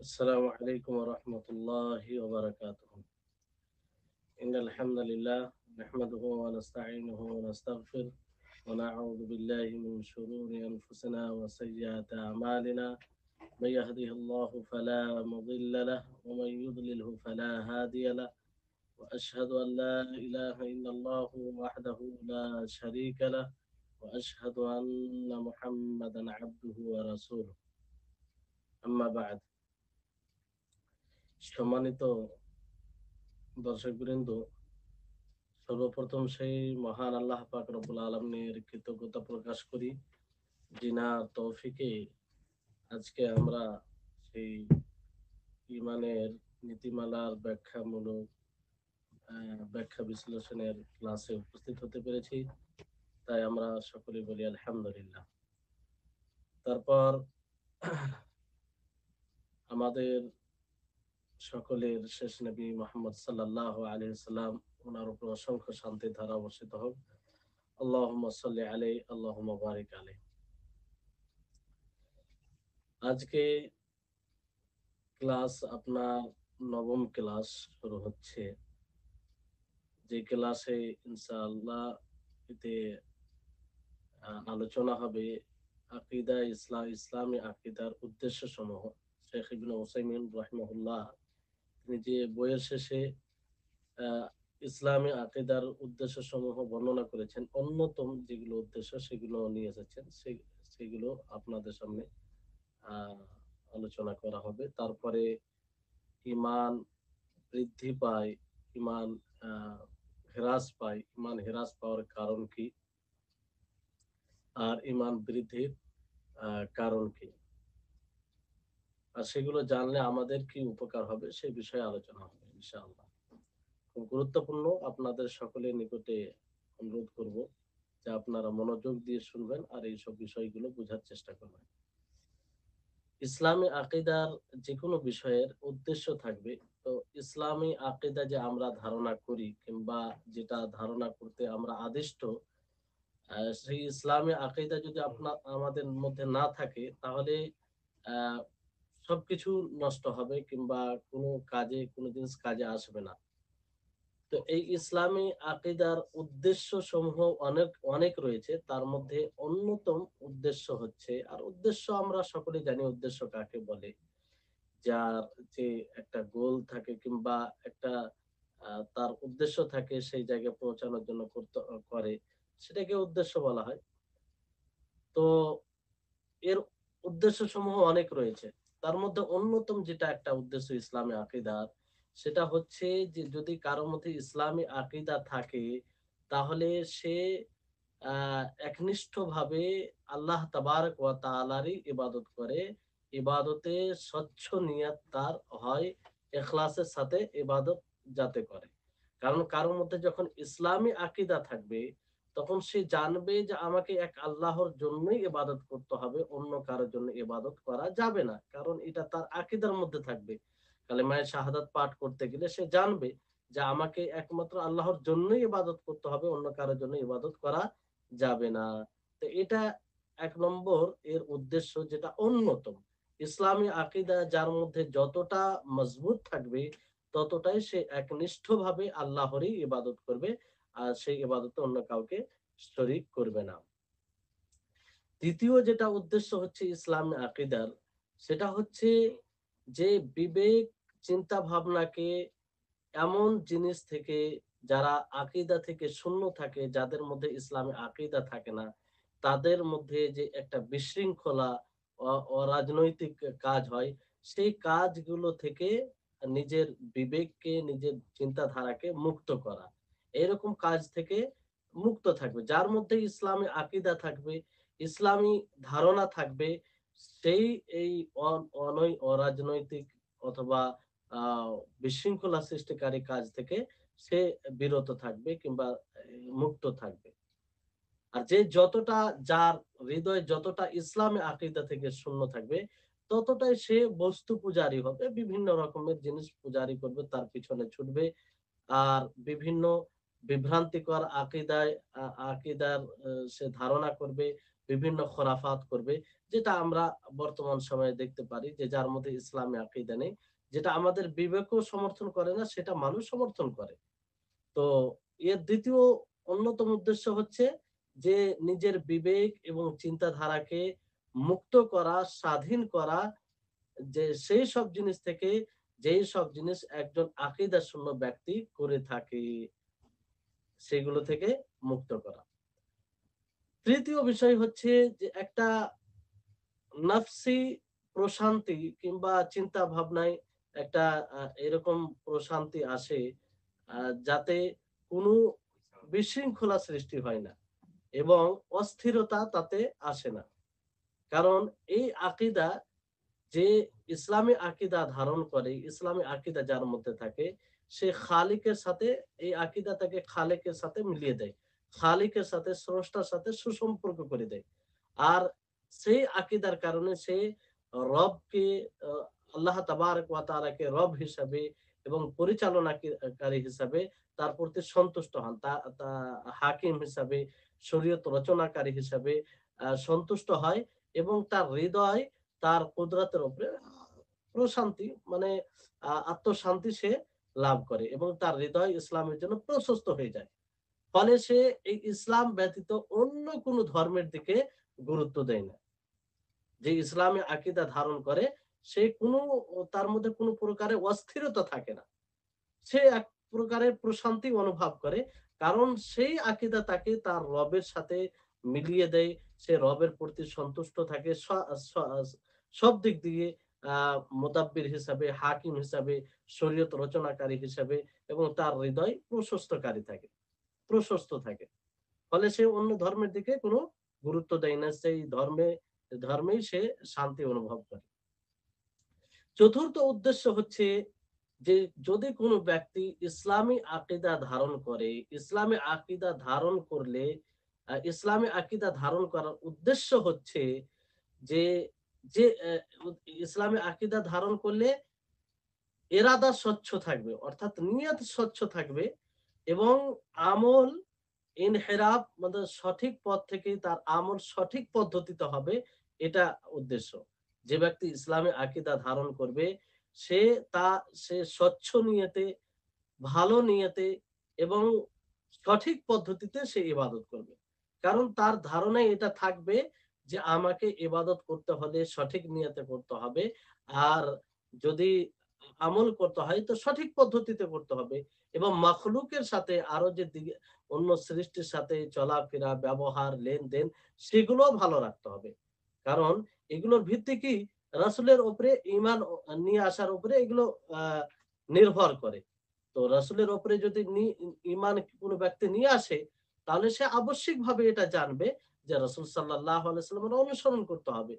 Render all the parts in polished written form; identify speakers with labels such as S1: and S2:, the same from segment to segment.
S1: السلام عليكم ورحمة الله وبركاته. إن الحمد لله نحمده ونستعينه ونستغفر ونعوذ بالله من شرور أنفسنا وسيئات أعمالنا. من يهده الله فلا مضل له ومن يضلله فلا هادي له. وأشهد أن لا إله إلا الله وحده لا شريك له. وأشهد أن محمدا عبده ورسوله. أما بعد. সম্মানিত দর্শকবৃন্দ, সর্বপ্রথম সেই মহান আল্লাহ পাক রব্বুল আলামিনের কৃতজ্ঞতা প্রকাশ করি, যিনার তৌফিকে আজকে আমরা সেই ইমানের নীতিমালার ব্যাখ্যামূলক ব্যাখ্যা বিশ্লেষণের ক্লাসে উপস্থিত হতে পেরেছি। তাই আমরা সকলে বলি আলহামদুলিল্লাহ। তারপর আমাদের সকলের শেষ নবী মুহাম্মদ সাল্লাল্লাহু আলাইহি সাল্লাম, ওনার উপর অসংখ্য শান্তি ধারা বর্ষিত হোক। আল্লাহুম্মা সাল্লি আলাইহি আল্লাহুম্মা বারিক আলাইহি। আজকে ক্লাস আপনার নবম ক্লাস শুরু হচ্ছে, যে ক্লাসে ইনশাআল্লাহ এতে আলোচনা হবে আকীদা ইসলামী আকীদার উদ্দেশ্য সমূহ। শেখ ইবনে উসাইমিন রাহিমাহুল্লাহ তিনি যে বইয়ের শেষে ইসলামী আকীদার উদ্দেশ্য সমূহ বর্ণনা করেছেন, অন্যতম যেগুলো উদ্দেশ্য সেগুলো নিয়ে এসেছেন, সেগুলো আপনাদের সামনে আলোচনা করা হবে। তারপরে ইমান বৃদ্ধি পায়, ইমান হ্রাস পায়, ইমান হ্রাস পাওয়ার কারণ কি, আর ইমান বৃদ্ধির কারণ কি, আর সেগুলো জানলে আমাদের কি উপকার হবে সে বিষয়ে আলোচনা হবে ইনশাআল্লাহ। খুব গুরুত্বপূর্ণ, আপনাদের সকলের নিকটে অনুরোধ করব যে আপনারা মনোযোগ দিয়ে শুনবেন আর এইসব বিষয়গুলো বোঝার চেষ্টা করবেন। ইসলামী আকীদার যে কোনো বিষয়ের উদ্দেশ্য থাকবে। তো ইসলামী আকীদা যে আমরা ধারণা করি কিংবা যেটা ধারণা করতে আমরা আদিষ্ট, সেই ইসলামী আকীদা যদি আমাদের মধ্যে না থাকে, তাহলে আহ সবকিছু নষ্ট হবে কিংবা কোনো জিনিস কাজে আসবে না। তো এই ইসলামী আকীদার উদ্দেশ্য সমূহ অনেক অনেক রয়েছে। তার মধ্যে অন্যতম উদ্দেশ্য হচ্ছে, আর উদ্দেশ্য আমরা সকলে জানি উদ্দেশ্য কাকে বলে, যার যে একটা গোল থাকে কিংবা একটা তার উদ্দেশ্য থাকে সেই জায়গায় পৌঁছানোর জন্য করে, সেটাকে উদ্দেশ্য বলা হয়। তো এর উদ্দেশ্য সমূহ অনেক রয়েছে। তার মধ্যে অন্যতম যেটা একটা উদ্দেশ্য ইসলামী আকীদার, সেটা হচ্ছে যে যদি কারোর মধ্যে ইসলামী আকীদা থাকে, তাহলে সে একনিষ্ঠভাবে আল্লাহ তাবারক ওয়া তাআলারই ইবাদত করে। ইবাদতে স্বচ্ছ নিয়ত তার হয়, ইখলাসের সাথে ইবাদত যাতে করে। কারণ কারোর মধ্যে যখন ইসলামী আকীদা থাকবে, তখন সে জানবে যে আমাকে এক আল্লাহর জন্যই ইবাদত করতে হবে, অন্য কারোর জন্য ইবাদত করা যাবে না। কারণ এটা তার আকীদার মধ্যে থাকবে। কালেমায়ে শাহাদাত পাঠ করতে গেলে সে জানবে যে আমাকে একমাত্র আল্লাহর জন্যই ইবাদত করতে হবে, অন্য কারোর জন্য ইবাদত করা যাবে না। তো এটা এক নম্বর এর উদ্দেশ্য, যেটা অন্যতম। ইসলামী আকীদা যার মধ্যে যতটা মজবুত থাকবে, ততটাই সে একনিষ্ঠভাবে আল্লাহরই ইবাদত করবে, আর সেই ইবাদতে অন্য কাউকে শরীক করবে না। দ্বিতীয় যেটা উদ্দেশ্য হচ্ছে ইসলামী আকীদার, সেটা হচ্ছে যে বিবেক চিন্তা ভাবনাকে এমন জিনিস থেকে, যারা আকীদা থেকে শূন্য থাকে, যাদের মধ্যে ইসলামী আকীদা থাকে না, তাদের মধ্যে যে একটা বিশৃঙ্খলা, অরাজনৈতিক কাজ হয়, সেই কাজগুলো থেকে নিজের বিবেককে, নিজের চিন্তাধারাকে মুক্ত করা। এরকম কাজ থেকে মুক্ত থাকবে। যার মধ্যে ইসলামী আকীদা থাকবে, ইসলামী ধারণা থাকবে, সেই এই অরাজনৈতিক অথবা আহ বিশৃঙ্খলা সৃষ্টিকারী কাজ থেকে সে বিরত থাকবে কিংবা মুক্ত থাকবে। আর যার হৃদয় যতটা ইসলামী আকীদা থেকে শূন্য থাকবে, ততটাই সে বস্তু পূজারী হবে, বিভিন্ন রকমের জিনিস পূজারী করবে, তার পিছনে ছুটবে। আর বিভিন্ন বিভ্রান্তিকর আকীদার সে ধারণা করবে, বিভিন্ন খোরাফাত করবে, যেটা আমরা বর্তমান সময়ে দেখতে পারি যে যার মধ্যে ইসলামী আকীদা নেই, যেটা আমাদের বিবেকও সমর্থন করে না, সেটা মানুষ সমর্থন করে। তো এর দ্বিতীয় অন্যতম উদ্দেশ্য হচ্ছে যে নিজের বিবেক এবং চিন্তাধারাকে মুক্ত করা, স্বাধীন করা, যে সেই সব জিনিস থেকে যেই সব জিনিস একজন আকীদা শূন্য ব্যক্তি করে থাকে, সেগুলো থেকে মুক্ত করা। তৃতীয় বিষয় হচ্ছে যে একটা নফসি প্রশান্তি কিংবা চিন্তা ভাবনায় একটা এরকম প্রশান্তি আসে যাতে কোনো বিশৃঙ্খলা সৃষ্টি হয় না এবং অস্থিরতা তাতে আসে না। কারণ এই আকীদা, যে ইসলামী আকীদা ধারণ করে, ইসলামী আকীদা যার মধ্যে থাকে, সে খালিকের সাথে এই আকীদা তাকে খালেকের সাথে মিলিয়ে দেয়। খালিকের সাথে, স্রষ্টার সাথে সুসম্পর্ক করে দেয়। আর সেই আকীদার কারণে সে রবকে, আ আল্লাহ তাবারাক ওয়া তাআলাকে রব হিসাবে এবং পরিচালনাকারী হিসাবে তার প্রতি সন্তুষ্ট হন। তা তা হাকিম হিসাবে, শরীয়ত রচনাকারী হিসাবে সন্তুষ্ট হয় এবং তার হৃদয় তার কুদরতের উপরে প্রশান্তি, মানে আত্মশান্তি সে লাভ করে এবং তার হৃদয় ইসলামের জন্য প্রশস্ত হয়ে যায়। ফলে সে এই ইসলাম ব্যতীত অন্য কোন ধর্মের দিকে গুরুত্ব দেয় না। যে ইসলামী আকীদা ধারণ করে, সে কোনো, তার মধ্যে কোনো প্রকারের অস্থিরতা থাকে না। সে এক প্রকারের প্রশান্তি অনুভব করে। কারণ সেই আকীদা তাকে তার রবের সাথে মিলিয়ে দেয়। সে রবের প্রতি সন্তুষ্ট থাকে। স সব দিক দিয়ে আ মুদাব্বির হিসাবে, হাকিম হিসাবে, শরীয়ত রচনাকারী হিসাবে এবং তার হৃদয় প্রশস্ত থাকে। ফলে সে অন্য ধর্মের দিকে কোনো গুরুত্ব দেয় না। সেই ধর্মেই সে শান্তি অনুভব করে। চতুর্থ উদ্দেশ্য হচ্ছে যে যদি কোনো ব্যক্তি ইসলামী আকীদা ধারণ করে, ইসলামী আকীদা ধারণ করলে ইসলামী আকীদা ধারণ করার উদ্দেশ্য হচ্ছে যে, যে ইসলামী আকীদা ধারণ করলে ইরাদা স্বচ্ছ থাকবে, অর্থাৎ নিয়ত স্বচ্ছ থাকবে এবং আমল ইনহেরাফ, মানে সঠিক পথ থেকেই তার আমল সঠিক পদ্ধতিতে হবে, এটা উদ্দেশ্য। যে ব্যক্তি ইসলামী আকীদা ধারণ করবে সে তা সে স্বচ্ছ নিয়তে, ভালো নিয়তে এবং সঠিক পদ্ধতিতে সে ইবাদত করবে। কারণ তার ধারণায় এটা থাকবে যে আমাকে ইবাদত করতে হলে সঠিক নিয়তে করতে হবে। আর যদি আমল করতে হয় তো সঠিক পদ্ধতিতে করতে হবে এবং মাখলুকের সাথে আরো যে দিকে অন্য সৃষ্টির সাথে চলাফেরা, ব্যবহার, লেনদেন সেগুলোও ভালো রাখতে হবে। কারণ এগুলোর ভিত্তি কি? রাসূলের উপরে ঈমান নিয়ে আসার উপরে এগুলো আ নির্ভর করে। তো রাসূলের উপরে যদি ঈমান কোন ব্যক্তি নিয়ে আসে, তাহলে সে আবশ্যিকভাবে এটা জানবে যে রাসূল সাল্লাল্লাহু আলাইহি ওয়াসাল্লামের অনুসরণ করতে হবে।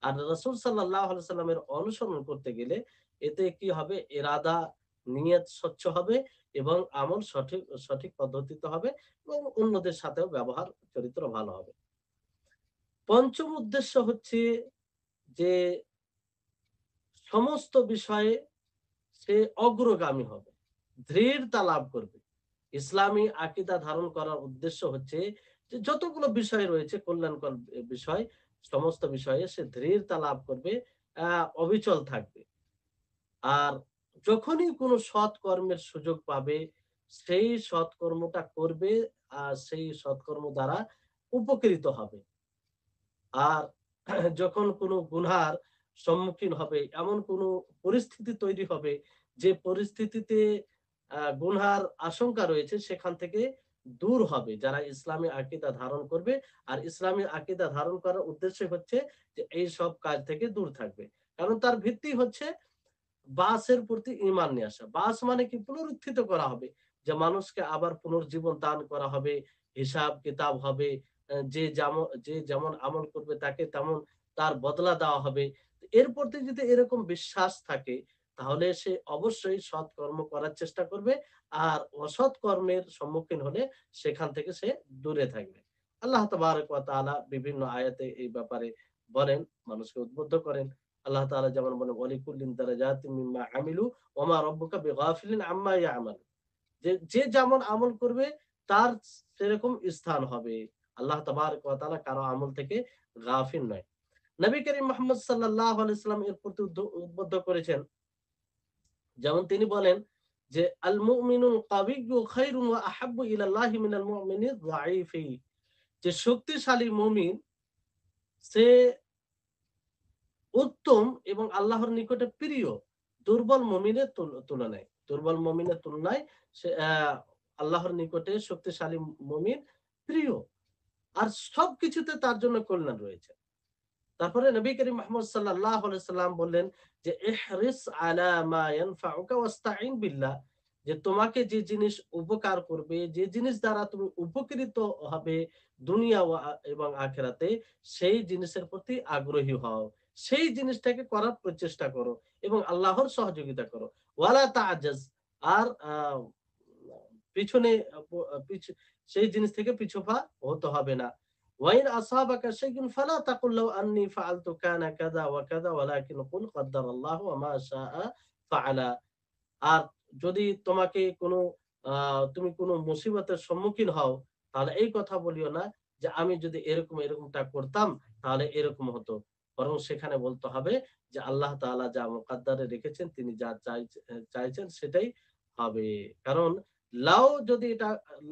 S1: আর রাসূল সাল্লাল্লাহু আলাইহি সাল্লামের অনুসরণ করতে গেলে এতে কি হবে? ইরাদা, নিয়ত স্বচ্ছ হবে এবং আমল সঠিক পদ্ধতিতে হবে এবং অন্যদের সাথেও ব্যবহার চরিত্র ভালো হবে। পঞ্চম উদ্দেশ্য হচ্ছে যে সমস্ত বিষয়ে সে অগ্রগামী হবে, দৃঢ়তা লাভ করবে। ইসলামী আকীদা ধারণ করার উদ্দেশ্য হচ্ছে যে যতগুলো বিষয় রয়েছে কল্যাণকর বিষয়, সমস্ত বিষয়ে সে দৃঢ়তা লাভ করবে, অবিচল থাকবে। আর যখনই কোনো সৎ কর্মের সুযোগ পাবে, সেই সৎকর্মটা করবে আর সেই সৎকর্ম দ্বারা উপকৃত হবে। আর যখন কোনো গুনহার সম্মুখীন হবে, এমন কোনো পরিস্থিতি তৈরি হবে যে পরিস্থিতিতে গুনহার আশঙ্কা রয়েছে, সেখান থেকে দূর হবে যারা ইসলামী আকীদা ধারণ করবে। আর ইসলামী আকীদা ধারণ করার উদ্দেশ্য হচ্ছে যে এইসব কাজ থেকে দূর থাকবে। কারণ তার ভিত্তি হচ্ছে বাসের প্রতি ঈমান নিয়ে আসা। বাস মানে কি? পুনরুত্থিত করা হবে। যে মানুষকে আবার পুনর্জীবন দান করা হবে, হিসাব কিতাব হবে। যে যেমন আমল করবে তাকে তেমন তার বদলা দেওয়া হবে। এর প্রতি যদি এরকম বিশ্বাস থাকে, তাহলে সে অবশ্যই সৎকর্ম করার চেষ্টা করবে। আর অসৎ কর্মের সম্মুখীন হলে সেখান থেকে সে দূরে থাকবে। আল্লাহ তাবারাক ওয়া তাআলা বিভিন্ন আয়াতে এই ব্যাপারে বলেন, মানুষকে উদ্বুদ্ধ করেন। আল্লাহ তাআলা যেমন বলেন, ওয়ালিকুল্লিন দারাজাতিম মিম্মা আমিলু ওয়া মা রাব্বুকা বিগাফিলিন আম্মা ইয়ামালুন। যে যেমন আমল করবে তার সেরকম স্থান হবে। আল্লাহ তাবারক ওয়া তাআলা কারো আমল থেকে গাফিল নয়। নবী করিম মুহাম্মদ সাল্লাল্লাহু আলাইহি ওয়াসাল্লাম এর প্রতি উদ্বুদ্ধ করেছেন, যেমন তিনি বলেন যে আল মুমিনুল কাবিয়্যু খায়রুন ওয়া আহাব্বু ইলাল্লাহি মিনাল মুমিনিজ যায়ীফি, যে শক্তিশালী মুমিন সে উত্তম এবং আল্লাহর নিকটে প্রিয় দুর্বল মুমিনের তুলনায়। দুর্বল মুমিনের তুলনায় সে আল্লাহর নিকটে শক্তিশালী মুমিন প্রিয়, আর সবকিছুতে তার জন্য কল্যাণ রয়েছে। তারপরে নবী করিম মুহাম্মদ সাল্লাল্লাহু আলাইহি সাল্লাম বললেন যে ইহরিস আলা মা ইয়ানফাউকা ওয়াস্তাইন বিল্লাহ, যে তোমাকে যে জিনিস উপকার করবে, যে জিনিস দ্বারা তুমি উপকৃত হবে দুনিয়া এবং আখিরাতে, সেই জিনিসের প্রতি আগ্রহী হও, সেই জিনিসটাকে করার প্রচেষ্টা করো এবং আল্লাহর সহযোগিতা করো। ওয়ালা তাআজাজ, আর পিছনে সেই জিনিস থেকে পিছপা হতে হবে না। ওয়াইন আসাবাকা শাইউন ফালা তাকুল লাউ আন্নী ফাআলতু কানা কাযা ওয়া কাযা ওয়ালাকিন কুল কাদ্দারাল্লাহু ওয়া মা শাআ ফাআলা। আর যদি তোমাকে কোনো তুমি কোনো মুসিবতের সম্মুখীন হও, তাহলে এই কথা বলিও না যে আমি যদি এরকমটা করতাম তাহলে এরকম হতো। বরং সেখানে বলতে হবে যে আল্লাহ তাআলা যা মুকদ্দারে রেখেছেন, তিনি যা চাইছেন সেটাই হবে। কারণ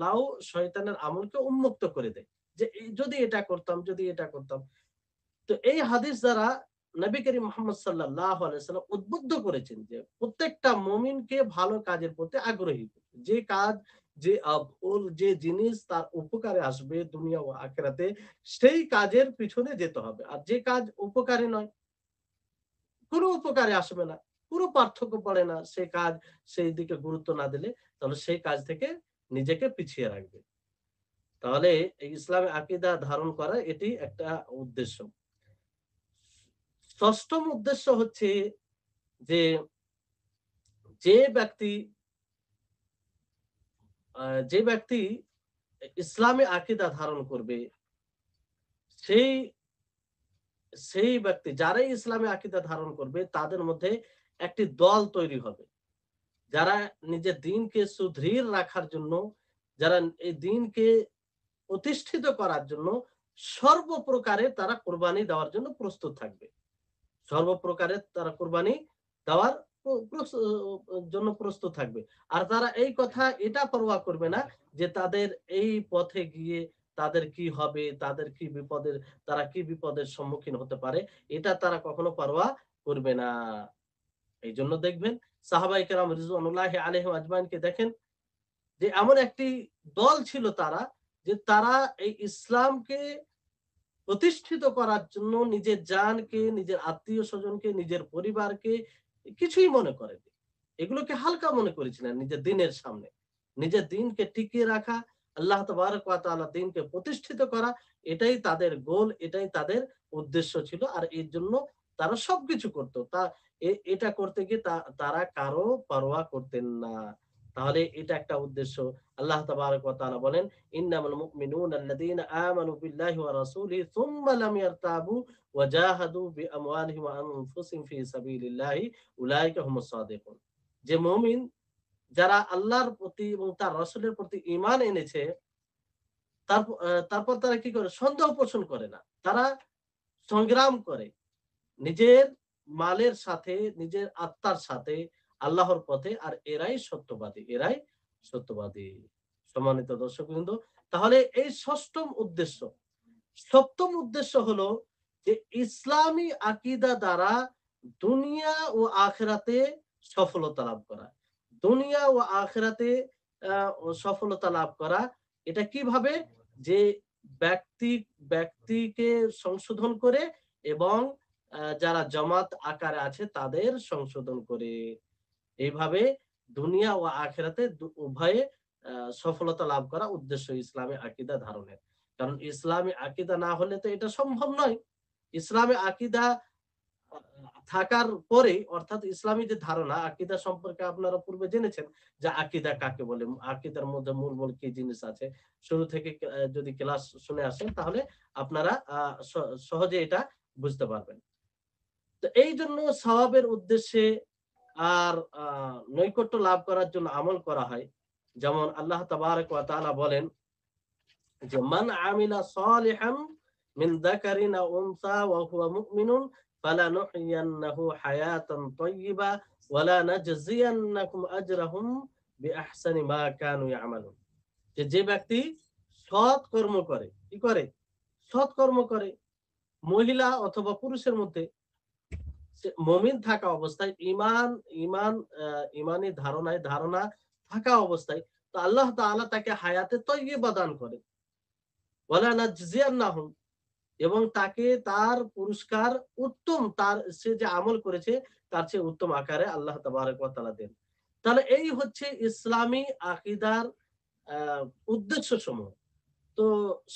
S1: লাউ শয়তানের আমলকে উন্মুক্ত করে দেয় যে যদি এটা করতাম, যদি এটা করতাম। তো এই হাদিস দ্বারা নবী করিম মুহাম্মদ সাল্লাল্লাহু আলাইহি ওয়াসাল্লাম উদ্বুদ্ধ করেছেন যে প্রত্যেকটা মুমিনকে ভালো কাজের প্রতি আগ্রহী করতে। যে কাজ, যে যে জিনিস তার উপকারে আসবে দুনিয়া ও আখিরাতে, সেই কাজের পিছনে যেতে হবে। আর যে কাজ উপকারী নয়, কোনো উপকারে আসবে না, কোনো পার্থক্য পড়ে না, সে কাজ সেই দিকে গুরুত্ব না দিলে, তাহলে সেই কাজ থেকে নিজেকে পিছিয়ে রাখবে। তাহলে এই ইসলামে আকীদা ধারণ করা এটি একটা উদ্দেশ্য। ষষ্ঠম উদ্দেশ্য হচ্ছে যে, যে ব্যক্তি যে ব্যক্তি ইসলামে আকীদা ধারণ করবে, সেই সেই ব্যক্তি যারাই ইসলামে আকীদা ধারণ করবে তাদের মধ্যে একটি দল তৈরি হবে, যারা নিজের দ্বীনকে সুদৃঢ় রাখার জন্য, যারা এই দ্বীনকে প্রতিষ্ঠিত করার জন্য সর্বপ্রকারে তারা কোরবানি দেওয়ার জন্য প্রস্তুত থাকবে। সর্বপ্রকারে তারা কোরবানি দেওয়ার জন্য প্রস্তুত থাকবে। আর তারা এই কথা এটা পরোয়া করবে না যে তাদের এই পথে গিয়ে তাদের কি হবে, তারা কি বিপদের সম্মুখীন হতে পারে, এটা তারা কখনো পরোয়া করবে না। এইজন্য দেখবেন সাহাবায়ে কেরাম রিজওয়ানুল্লাহি আলাইহিম আজমাইনকে দেখেন যে এমন একটি দল ছিল তারা, যে তারা এই ইসলামকে প্রতিষ্ঠিত করার জন্য নিজের জানকে, নিজের আত্মীয়-স্বজনকে, নিজের পরিবারকে কিছুই মনে করেনি। এগুলোকে হালকা মনে করেছিলেন নিজের দ্বীনের সামনে। নিজের দ্বীনকে টিকিয়ে রাখা, আল্লাহ তাবারক ওয়া তাআলা দ্বীনকে প্রতিষ্ঠিত করা, এটাই তাদের গোল, এটাই তাদের উদ্দেশ্য ছিল। আর এর জন্য তারা সবকিছু করত। এটা করতে গিয়ে তারা কারো পরোয়া করতেন না। তাহলে এটা একটা উদ্দেশ্য। আল্লাহ তাবারক ওয়া তাআলা বলেন, ইন্নামাল মুমিনুনা আল্লাযীনা আমানু বিল্লাহি ওয়া রাসূলিহি সুম্মা লাম ইয়ারতাবু ওয়া জাহাদু বিআমওয়ালিহিম ওয়া আনফুসিহিম ফি সাবিলিল্লাহি উলাইকা হুমুস সাদিকুন। যে মুমিন যারা আল্লাহর প্রতি এবং তার রাসূলের প্রতি ঈমান এনেছে, তারপর তারা কি করে? সন্দেহ পোষণ করে না। তারা সংগ্রাম করে নিজের মালের সাথে, নিজের আত্মার সাথে আল্লাহর পথে, আর এরাই সত্যবাদী, এরাই সত্যবাদী। সম্মানিত দর্শকবৃন্দ, তাহলে এই ষষ্ঠম উদ্দেশ্য। সপ্তম উদ্দেশ্য হলো যে ইসলামী আকীদা দ্বারা দুনিয়া ও আখিরাতে সফলতা লাভ করা। দুনিয়া ও আখিরাতে সফলতা লাভ করা, এটা কিভাবে? যে ব্যক্তিকে সংশোধন করে এবং যারা জামাত আকারে আছে তাদের সংশোধন করে। এইভাবে দুনিয়া ও আখিরাতে উভয়ে সফলতা লাভ করা উদ্দেশ্য ইসলামী আকীদা ধারণের। কারণ ইসলামী আকীদা না হলে তো এটা সম্ভব নয়। ইসলামী আকীদা আ থাকার পরে, অর্থাৎ ইসলামী যে ধারণা আকীদা সম্পর্কে আপনারা পূর্বে জেনেছেন যে আকীদা কাকে বলে, আকীদার মধ্যে মূল কি জিনিস আছে। শুরু থেকে যদি ক্লাস শুনে আসেন তাহলে আপনারা সহজে এটা বুঝতে পারবেন। তো এইজন্য সওয়াবের উদ্দেশ্যে আর নৈকট্য লাভ করার জন্য আমল করা হয়। যেমন আল্লাহ তাবারক ওয়া তাআলা বলেন যে মান আমিলা সালিহান মিন যাকারিন আও উনসা ওয়া হুয়া মুমিনুন ফালানুহইয়ান্নাহু হায়াতান তাইয়্যিবা ওয়া লা নাজজিয়ান্নাকুম আজরাহুম বিআহসানি মা কানু ইয়ামালুন। যে ব্যক্তি সৎ কর্ম করে, কি করে? সৎ কর্ম করে, মহিলা অথবা পুরুষের মধ্যে সে মুমিন থাকা অবস্থায় ঈমান ঈমানি ধারণা থাকা অবস্থায় তো আল্লাহ তাআলা তাকে হায়াতে তয়্যিবা দান করেন। ওয়ালা নাজজিয়ান্নাহুম, এবং তাকে তার পুরস্কার উত্তম, তার সে যে আমল করেছে তার চেয়ে উত্তম আকারে আল্লাহ তাবারক ওয়া তাআলা দেন। তাহলে এই হচ্ছে ইসলামী আকীদার আ উদ্দেশ্যসমূহ। তো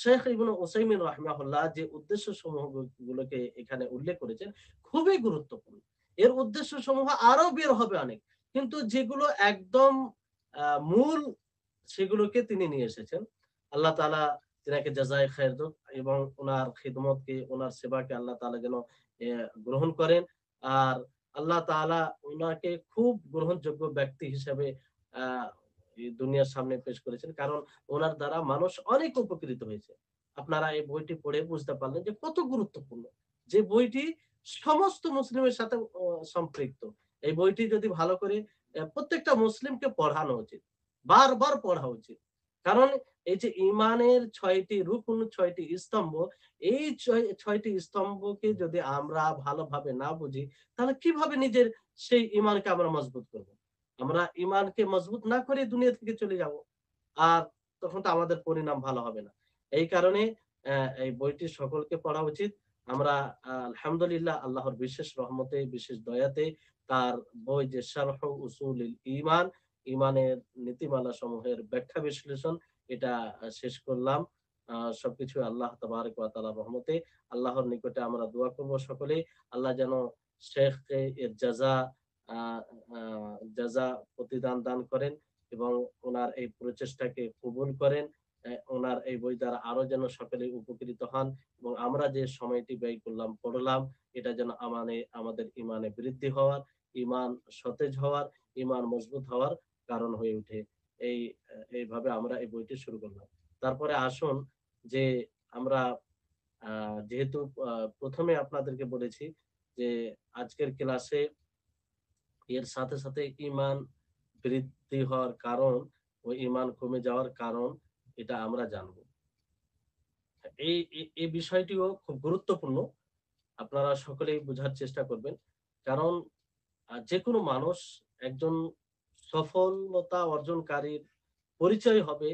S1: শেখ ইবনে উসাইমিন রাহিমাহুল্লাহ যে উদ্দেশ্যসমূহ গুলোকে এখানে উল্লেখ করেছেন খুবই গুরুত্বপূর্ণ। এর উদ্দেশ্যসমূহ আরো বের হবে অনেক। কিন্তু যেগুলো একদম মূল সেগুলোকে তিনি নিয়ে এসেছেন। আল্লাহ তাআলা তিনাকে জাযায়ে খায়ের দান এবং উনার খিদমতকে, উনার সেবাকে আল্লাহ তাআলা যেন এ গ্রহণ করেন। আর আল্লাহ তাআলা উনাকে খুব গ্রহণযোগ্য ব্যক্তি হিসেবে আ এই দুনিয়ার সামনে পেশ করেছেন। কারণ উনার দ্বারা মানুষ অনেক উপকৃত হয়েছে। আপনারা এই বইটি পড়ে বুঝতে পারলেন যে কত গুরুত্বপূর্ণ। যে বইটি সমস্ত মুসলিমের সাথে সম্পৃক্ত। এই বইটি যদি ভালো করে প্রত্যেকটা মুসলিমকে পড়ানো উচিত। বারবার পড়া উচিত। কারণ এই যে ঈমানের ৬ টি রুকুন, ৬ টি স্তম্ভ, এই ৬ টি স্তম্ভকে যদি আমরা ভালোভাবে না বুঝি, তাহলে কিভাবে নিজের সেই ঈমানকে আমরা মজবুত করব? আমরা ঈমানকে মজবুত না করে দুনিয়া থেকে চলে যাব। আর তখন তো আমাদের পরিণাম ভালো হবে না। এই কারণে এই বইটি সকলকে পড়া উচিত। আমরা আলহামদুলিল্লাহ আল্লাহর বিশেষ রহমতে, বিশেষ দয়াতে তার বই যে শারহু উসুলিল ঈমান, ঈমানের নীতিমালা সমূহের ব্যাখ্যা বিশ্লেষণ, এটা শেষ করলাম। সবকিছু আল্লাহ তাবারক ওয়া তাআলার রহমতে। আল্লাহর নিকটে আমরা দোয়া করব সকলেই। আল্লাহ যেন শেখকে এর আ আ জাযা প্রতিদান দান করেন এবং উনার এই প্রচেষ্টাকে কবুল করেন। উনার এই বই দ্বারা আরো যেন সকলেই উপকৃত হন এবং আমরা যে সময়টি ব্যয় করলাম, পড়লাম, এটা যেন আমাদের ঈমানে বৃদ্ধি হওয়ার, ঈমান সতেজ হওয়ার, ঈমান মজবুত হওয়ার কারণ হয়ে ওঠে। এইভাবে আমরা এই বইটি শুরু করলাম। তারপরে আসুন যে আমরা আ যেহেতু ১ম এ আপনাদেরকে বলেছি যে আজকের ক্লাসে এর সাথে ঈমান বৃদ্ধি হওয়ার কারণ ও ঈমান কমে যাওয়ার কারণ এটা আমরা জানব। এই বিষয়টিও খুব গুরুত্বপূর্ণ। আপনারা সকলেই বুঝার চেষ্টা করবেন। কারণ যেকোনো মানুষ একজন সফলতা অর্জনকারীর পরিচয় হবে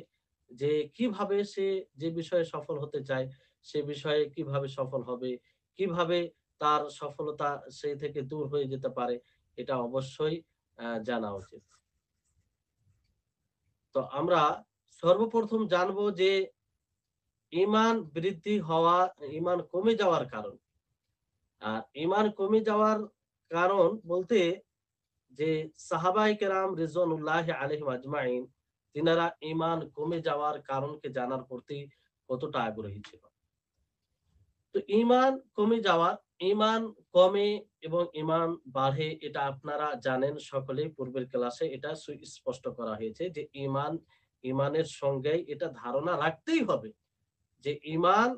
S1: যে কিভাবে সে যে বিষয়ে সফল হতে চায়, সে বিষয়ে কিভাবে সফল হবে, কিভাবে তার সফলতা সেই থেকে দূর হয়ে যেতে পারে, এটা অবশ্যই জানা উচিত। তো আমরা সর্বপ্রথম জানবো যে ঈমান বৃদ্ধি হওয়া, ঈমান কমে যাওয়ার কারণ। আর ঈমান কমে যাওয়ার কারণ বলতে যে সাহাবায়ে কেরাম রিজওয়ানুল্লাহি আলাইহিম আজমাইন তিনারা ঈমান কমে যাওয়ার কারণকে জানার প্রতি কতটা আগ্রহী ছিল। তো ঈমান কমে যাওয়ার, ঈমান কমে এবং ঈমান বাড়ে এটা আপনারা জানেন সকলেই, পূর্বের ক্লাসে এটা সুস্পষ্ট করা হয়েছে যে ঈমানের সঙ্গেই এটা ধারণা রাখতেই হবে যে ঈমান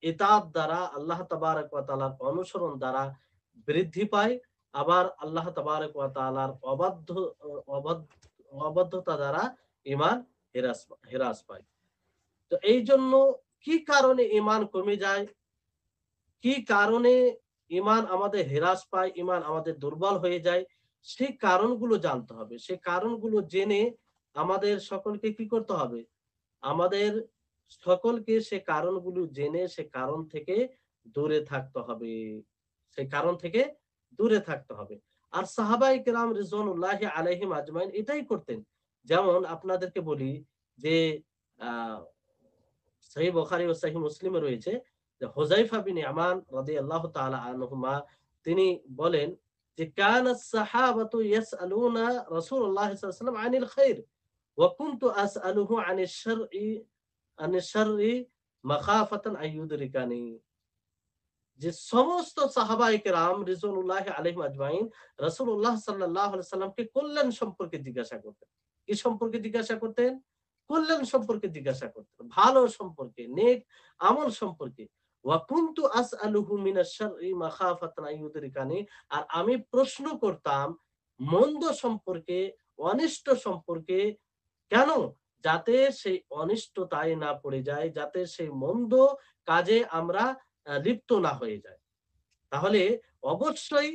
S1: ইতাত দ্বারা, আল্লাহ তাবারক ওয়া তাআলার অনুসরণ দ্বারা বৃদ্ধি পায়। আবার আল্লাহ তাবারক ওয়া তাআলার অবাধ্য অবাধ্যতা দ্বারা ঈমান হেরাস হেরাস পায়। তো এইজন্য কি কারণে ঈমান কমে যায়? কি কারণে ঈমান আমাদের হেরাস পায়, ঈমান আমাদের দুর্বল হয়ে যায়? সেই কারণগুলো জানতে হবে। সেই কারণগুলো জেনে আমাদের সকলকে কি করতে হবে? আমাদের সকলকে সে কারণগুলো জেনে সে কারণ থেকে দূরে থাকতে হবে। সেই কারণ থেকে দূরে থাকতে হবে। আর সাহাবায়ে কেরাম রিজওয়ানুল্লাহি আলাইহিম আজমাইন এটাই করতেন। যেমন আপনাদেরকে বলি যে আ সহিহ বুখারী ও সহিহ মুসলিমে রয়েছে যে হুযায়ফা বিন ইয়ামান রাদিয়াল্লাহু তাআলা আনহুমা তিনি বলেন যে কানাস সাহাবাতু ইয়াসআলুনা রাসূলুল্লাহ সাল্লাল্লাহু আলাইহি ওয়াসাল্লাম আনিল খাইর ওয়া কুনতু আসআলুহু আনিশ শাররি মাখাফাতান আইয়ুদরিকানি। যে সমস্ত সাহাবায়ে কেরাম রিজওয়ানুল্লাহি আলাইহিম আজমাইন রাসূলুল্লাহ সাল্লাল্লাহু আলাইহি সাল্লামকে কল্যাণ সম্পর্কে জিজ্ঞাসা করতেন। কি সম্পর্কে জিজ্ঞাসা করতেন? কল্যাণ সম্পর্কে জিজ্ঞাসা করতেন, ভালো সম্পর্কে, নেক আমল সম্পর্কে। ওয়া কুনতু আসআলুহু মিনাশ শাররি মাখাফাতান আইয়ুদরিকানি, আর আমি প্রশ্ন করতাম মন্দ সম্পর্কে, অনিষ্ট সম্পর্কে। কেন? যাতে সেই অনিষ্টতায় না পড়ে যায়, যাতে সেই মন্দ কাজে আমরা লিপ্ত না হয়ে যাই। তাহলে অবশ্যই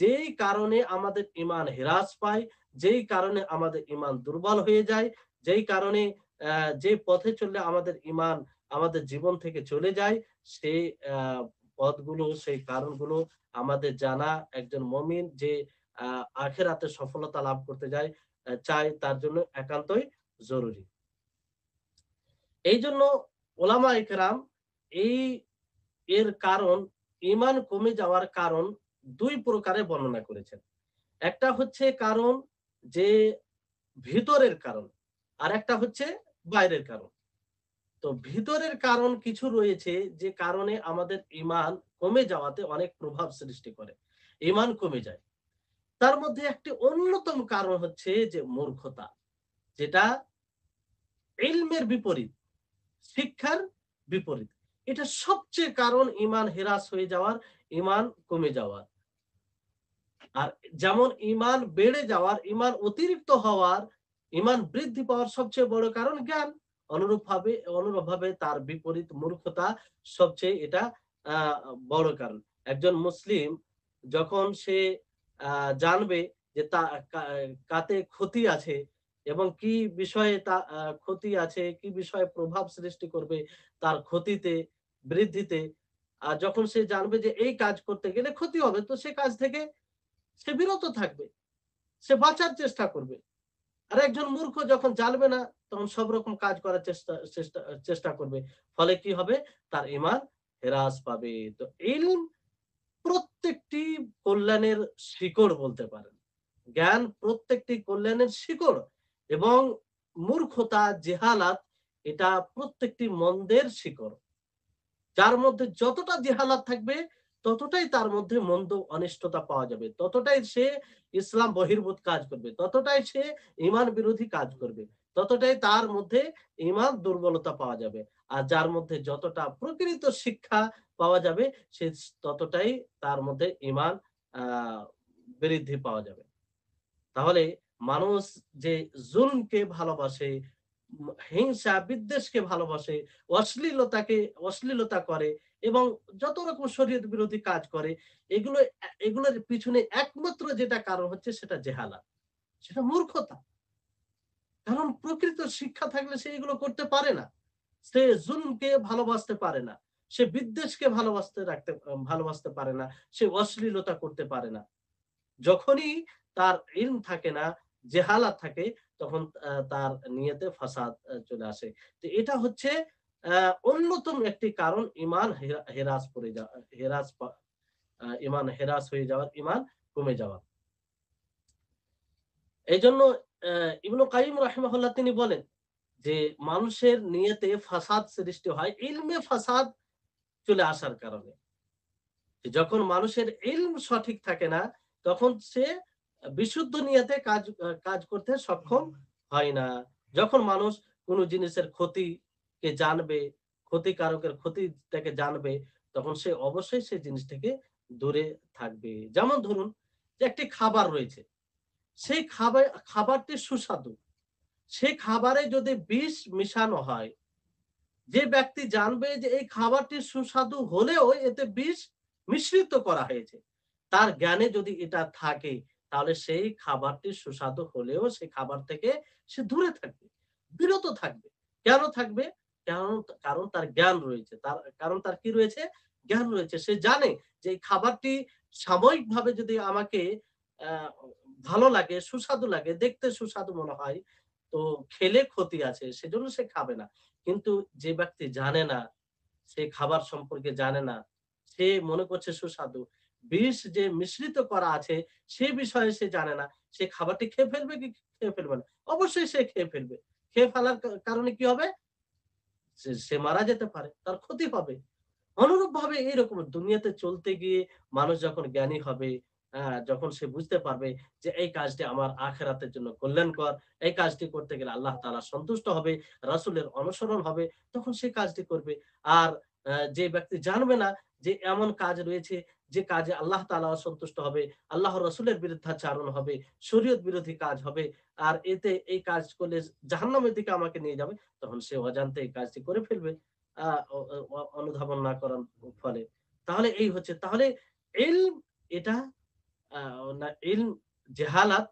S1: যেই কারণে আমাদের ঈমান হ্রাস পায়, যেই কারণে আমাদের ঈমান দুর্বল হয়ে যায়, যেই কারণে যে পথে চললে আমাদের ঈমান আমাদের জীবন থেকে চলে যায়, সেই আ পথগুলো, সেই কারণগুলো আমাদের জানা, একজন মুমিন যে আ আখিরাতে সফলতা লাভ করতে চায়, তার জন্য একান্তই জরুরি। এইজন্য ওলামায়ে কেরাম এই এর কারণ, ঈমান কমে যাওয়ার কারণ ২ প্রকারে বর্ণনা করেছেন। একটা হচ্ছে কারণ যে ভিতরের কারণ, আরেকটা হচ্ছে বাইরের কারণ। তো ভিতরের কারণ কিছু রয়েছে যে কারণে আমাদের ঈমান কমে যাওয়াতে অনেক প্রভাব সৃষ্টি করে। ঈমান কমে যায়। তার মধ্যে একটি অন্যতম কারণ হচ্ছে যে মূর্খতা। যেটা ইলমের বিপরীত, শিক্ষার বিপরীত। এটা সবচেয়ে কারণ ঈমান হ্রাস হয়ে যাওয়ার, ঈমান কমে যাওয়ার। আর যেমন ঈমান বেড়ে যাওয়ার, ঈমান অতিরিক্ত হওয়ার, ঈমান বৃদ্ধি পাওয়ার সবচেয়ে বড় কারণ জ্ঞান। অনুরূপভাবে তার বিপরীত মূর্খতা সবচেয়ে এটা আ বড় কারণ। একজন মুসলিম যখন সে জানবে যে কাতে ক্ষতি আছে এবং কি বিষয়ে ক্ষতি আছে, কি বিষয়ে প্রভাব সৃষ্টি করবে তার ক্ষতিতে, বৃদ্ধিতে। যখন সে জানবে যে এই কাজ করতে গেলে ক্ষতি হবে, তো সে কাজ থেকে সে বিরত থাকবে। সে বাঁচার চেষ্টা করবে। আর একজন মূর্খ যখন জানবে না, তখন সব রকম কাজ করার চেষ্টা করবে। ফলে কি হবে? তার ঈমান হ্রাস পাবে। তো ইলম প্রত্যেকটি কল্যাণের শিকড় বলতে পারেন। জ্ঞান প্রত্যেকটি কল্যাণের শিকড়, এবং মূর্খতা, জেহালাত এটা প্রত্যেকটি মন্দের শিকড়। যার মধ্যে যতটা জেহালাত থাকবে, ততটাই তার মধ্যে মন্দ অনিষ্টতা পাওয়া যাবে। ততটাই সে ইসলাম বহির্ভূত কাজ করবে। ততটাই সে ঈমান বিরোধী কাজ করবে। ততটাই তার মধ্যে ঈমান দুর্বলতা পাওয়া যাবে। আর যার মধ্যে যতটা প্রকৃত শিক্ষা পাওয়া যাবে, সে ততটাই তার মধ্যে ঈমান আ বৃদ্ধি পাওয়া যাবে। তাহলে মানুষ যে জুলমকে ভালোবাসে, হিংসা বিদ্বেষকে ভালোবাসে, অশ্লীলতা করে এবং যত রকম শরীয়ত বিরোধী কাজ করে, এগুলোর পিছনে একমাত্র যেটা কারণ হচ্ছে সেটা জেহালাত, সেটা মূর্খতা। কারণ প্রকৃত শিক্ষা থাকলে সে এগুলো করতে পারে না। সে জুলমকে ভালোবাসতে পারে না। সে বিদ্বেষকে ভালোবাসতে পারে না। সে অশ্লীলতা করতে পারে না। যখনই তার ইলম থাকে না, জেহালাত থাকে, তখন তার নিয়তে ফাসাদ চলে আসে। তো এটা হচ্ছে আ অন্যতম একটি কারণ ঈমান হেরাস করে যাওয়া, হেরাস পা আ ঈমান হেরাস হয়ে যাওয়ার, ঈমান কমে যাওয়া। এইজন্য ইবনে কাইয়িম রাহিমাহুল্লাহ তিনি বলেন যে মানুষের নিয়তে ফাসাদ সৃষ্টি হয় ইলমে ফাসাদ চলে আসার কারণে। যখন মানুষের ইলম সঠিক থাকে না, তখন সে বিশুদ্ধ নিয়তে কাজ করতে সক্ষম হয় না। যখন মানুষ কোন জিনিসের ক্ষতিকে জানবে, ক্ষতিকারকের ক্ষতিটাকে জানবে, তখন সে অবশ্যই সেই জিনিস থেকে দূরে থাকবে। যেমন ধরুন যে একটি খাবার রয়েছে, সেই খাবারটি সুস্বাদু। সেই খাবারে যদি বিষ মিশানো হয়, যে ব্যক্তি জানবে যে এই খাবারটি সুস্বাদু হলেও এতে বিষ মিশ্রিত করা হয়েছে, তার জ্ঞানে যদি এটা থাকে, তাহলে সেই খাবারটি সুস্বাদু হলেও সেই খাবার থেকে সে দূরে থাকবে, বিরত থাকবে। কেন থাকবে? কারণ কারণ তার জ্ঞান রয়েছে। কারণ তার কি রয়েছে? জ্ঞান রয়েছে। সে জানে যে এই খাবারটি সাময়িকভাবে যদি আমাকে আ ভালো লাগে, সুস্বাদু লাগে, দেখতে সুস্বাদু মনে হয়, তো খেলে ক্ষতি আছে। সেজন্য সে খাবে না। কিন্তু যে ব্যক্তি জানে না, সে খাবার সম্পর্কে জানে না, সে মনে করছে সুস্বাদু। বিষ যে মিশ্রিত করা আছে সে বিষয়ে সে জানে না। সে খাবারটি খেয়ে ফেলবে কি খেয়ে ফেলবে না? অবশ্যই সে খেয়ে ফেলবে। খেয়ে ফেলার কারণে কি হবে? সে মারা যেতে পারে। তার ক্ষতি হবে। অনুরূপভাবে এইরকম দুনিয়াতে চলতে গিয়ে মানুষ যখন জ্ঞানী হবে, যখন সে বুঝতে পারবে যে এই কাজটি আমার আখিরাতের জন্য কল্যাণকর, এই কাজটি করতে গেলে আল্লাহ তাআলা সন্তুষ্ট হবে, রাসূলের অনুসরণ হবে, তখন সে কাজটি করবে। আর যে ব্যক্তি জানবে না যে এমন কাজ রয়েছে যে কাজে আল্লাহ তাআলা অসন্তুষ্ট হবে, আল্লাহর রাসূলের বিরুদ্ধাচারণ হবে, শরীয়ত বিরোধী কাজ হবে, আর এতে এই কাজ করলে জাহান্নামের দিকে আমাকে নিয়ে যাবে, তখন সে অজান্তে এই কাজটি করে ফেলবে। আ অ অ অনুধাবন না করার ফলে। তাহলে এই হচ্ছে, তাহলে ইলম এটা আ না ইলম জেহালাত,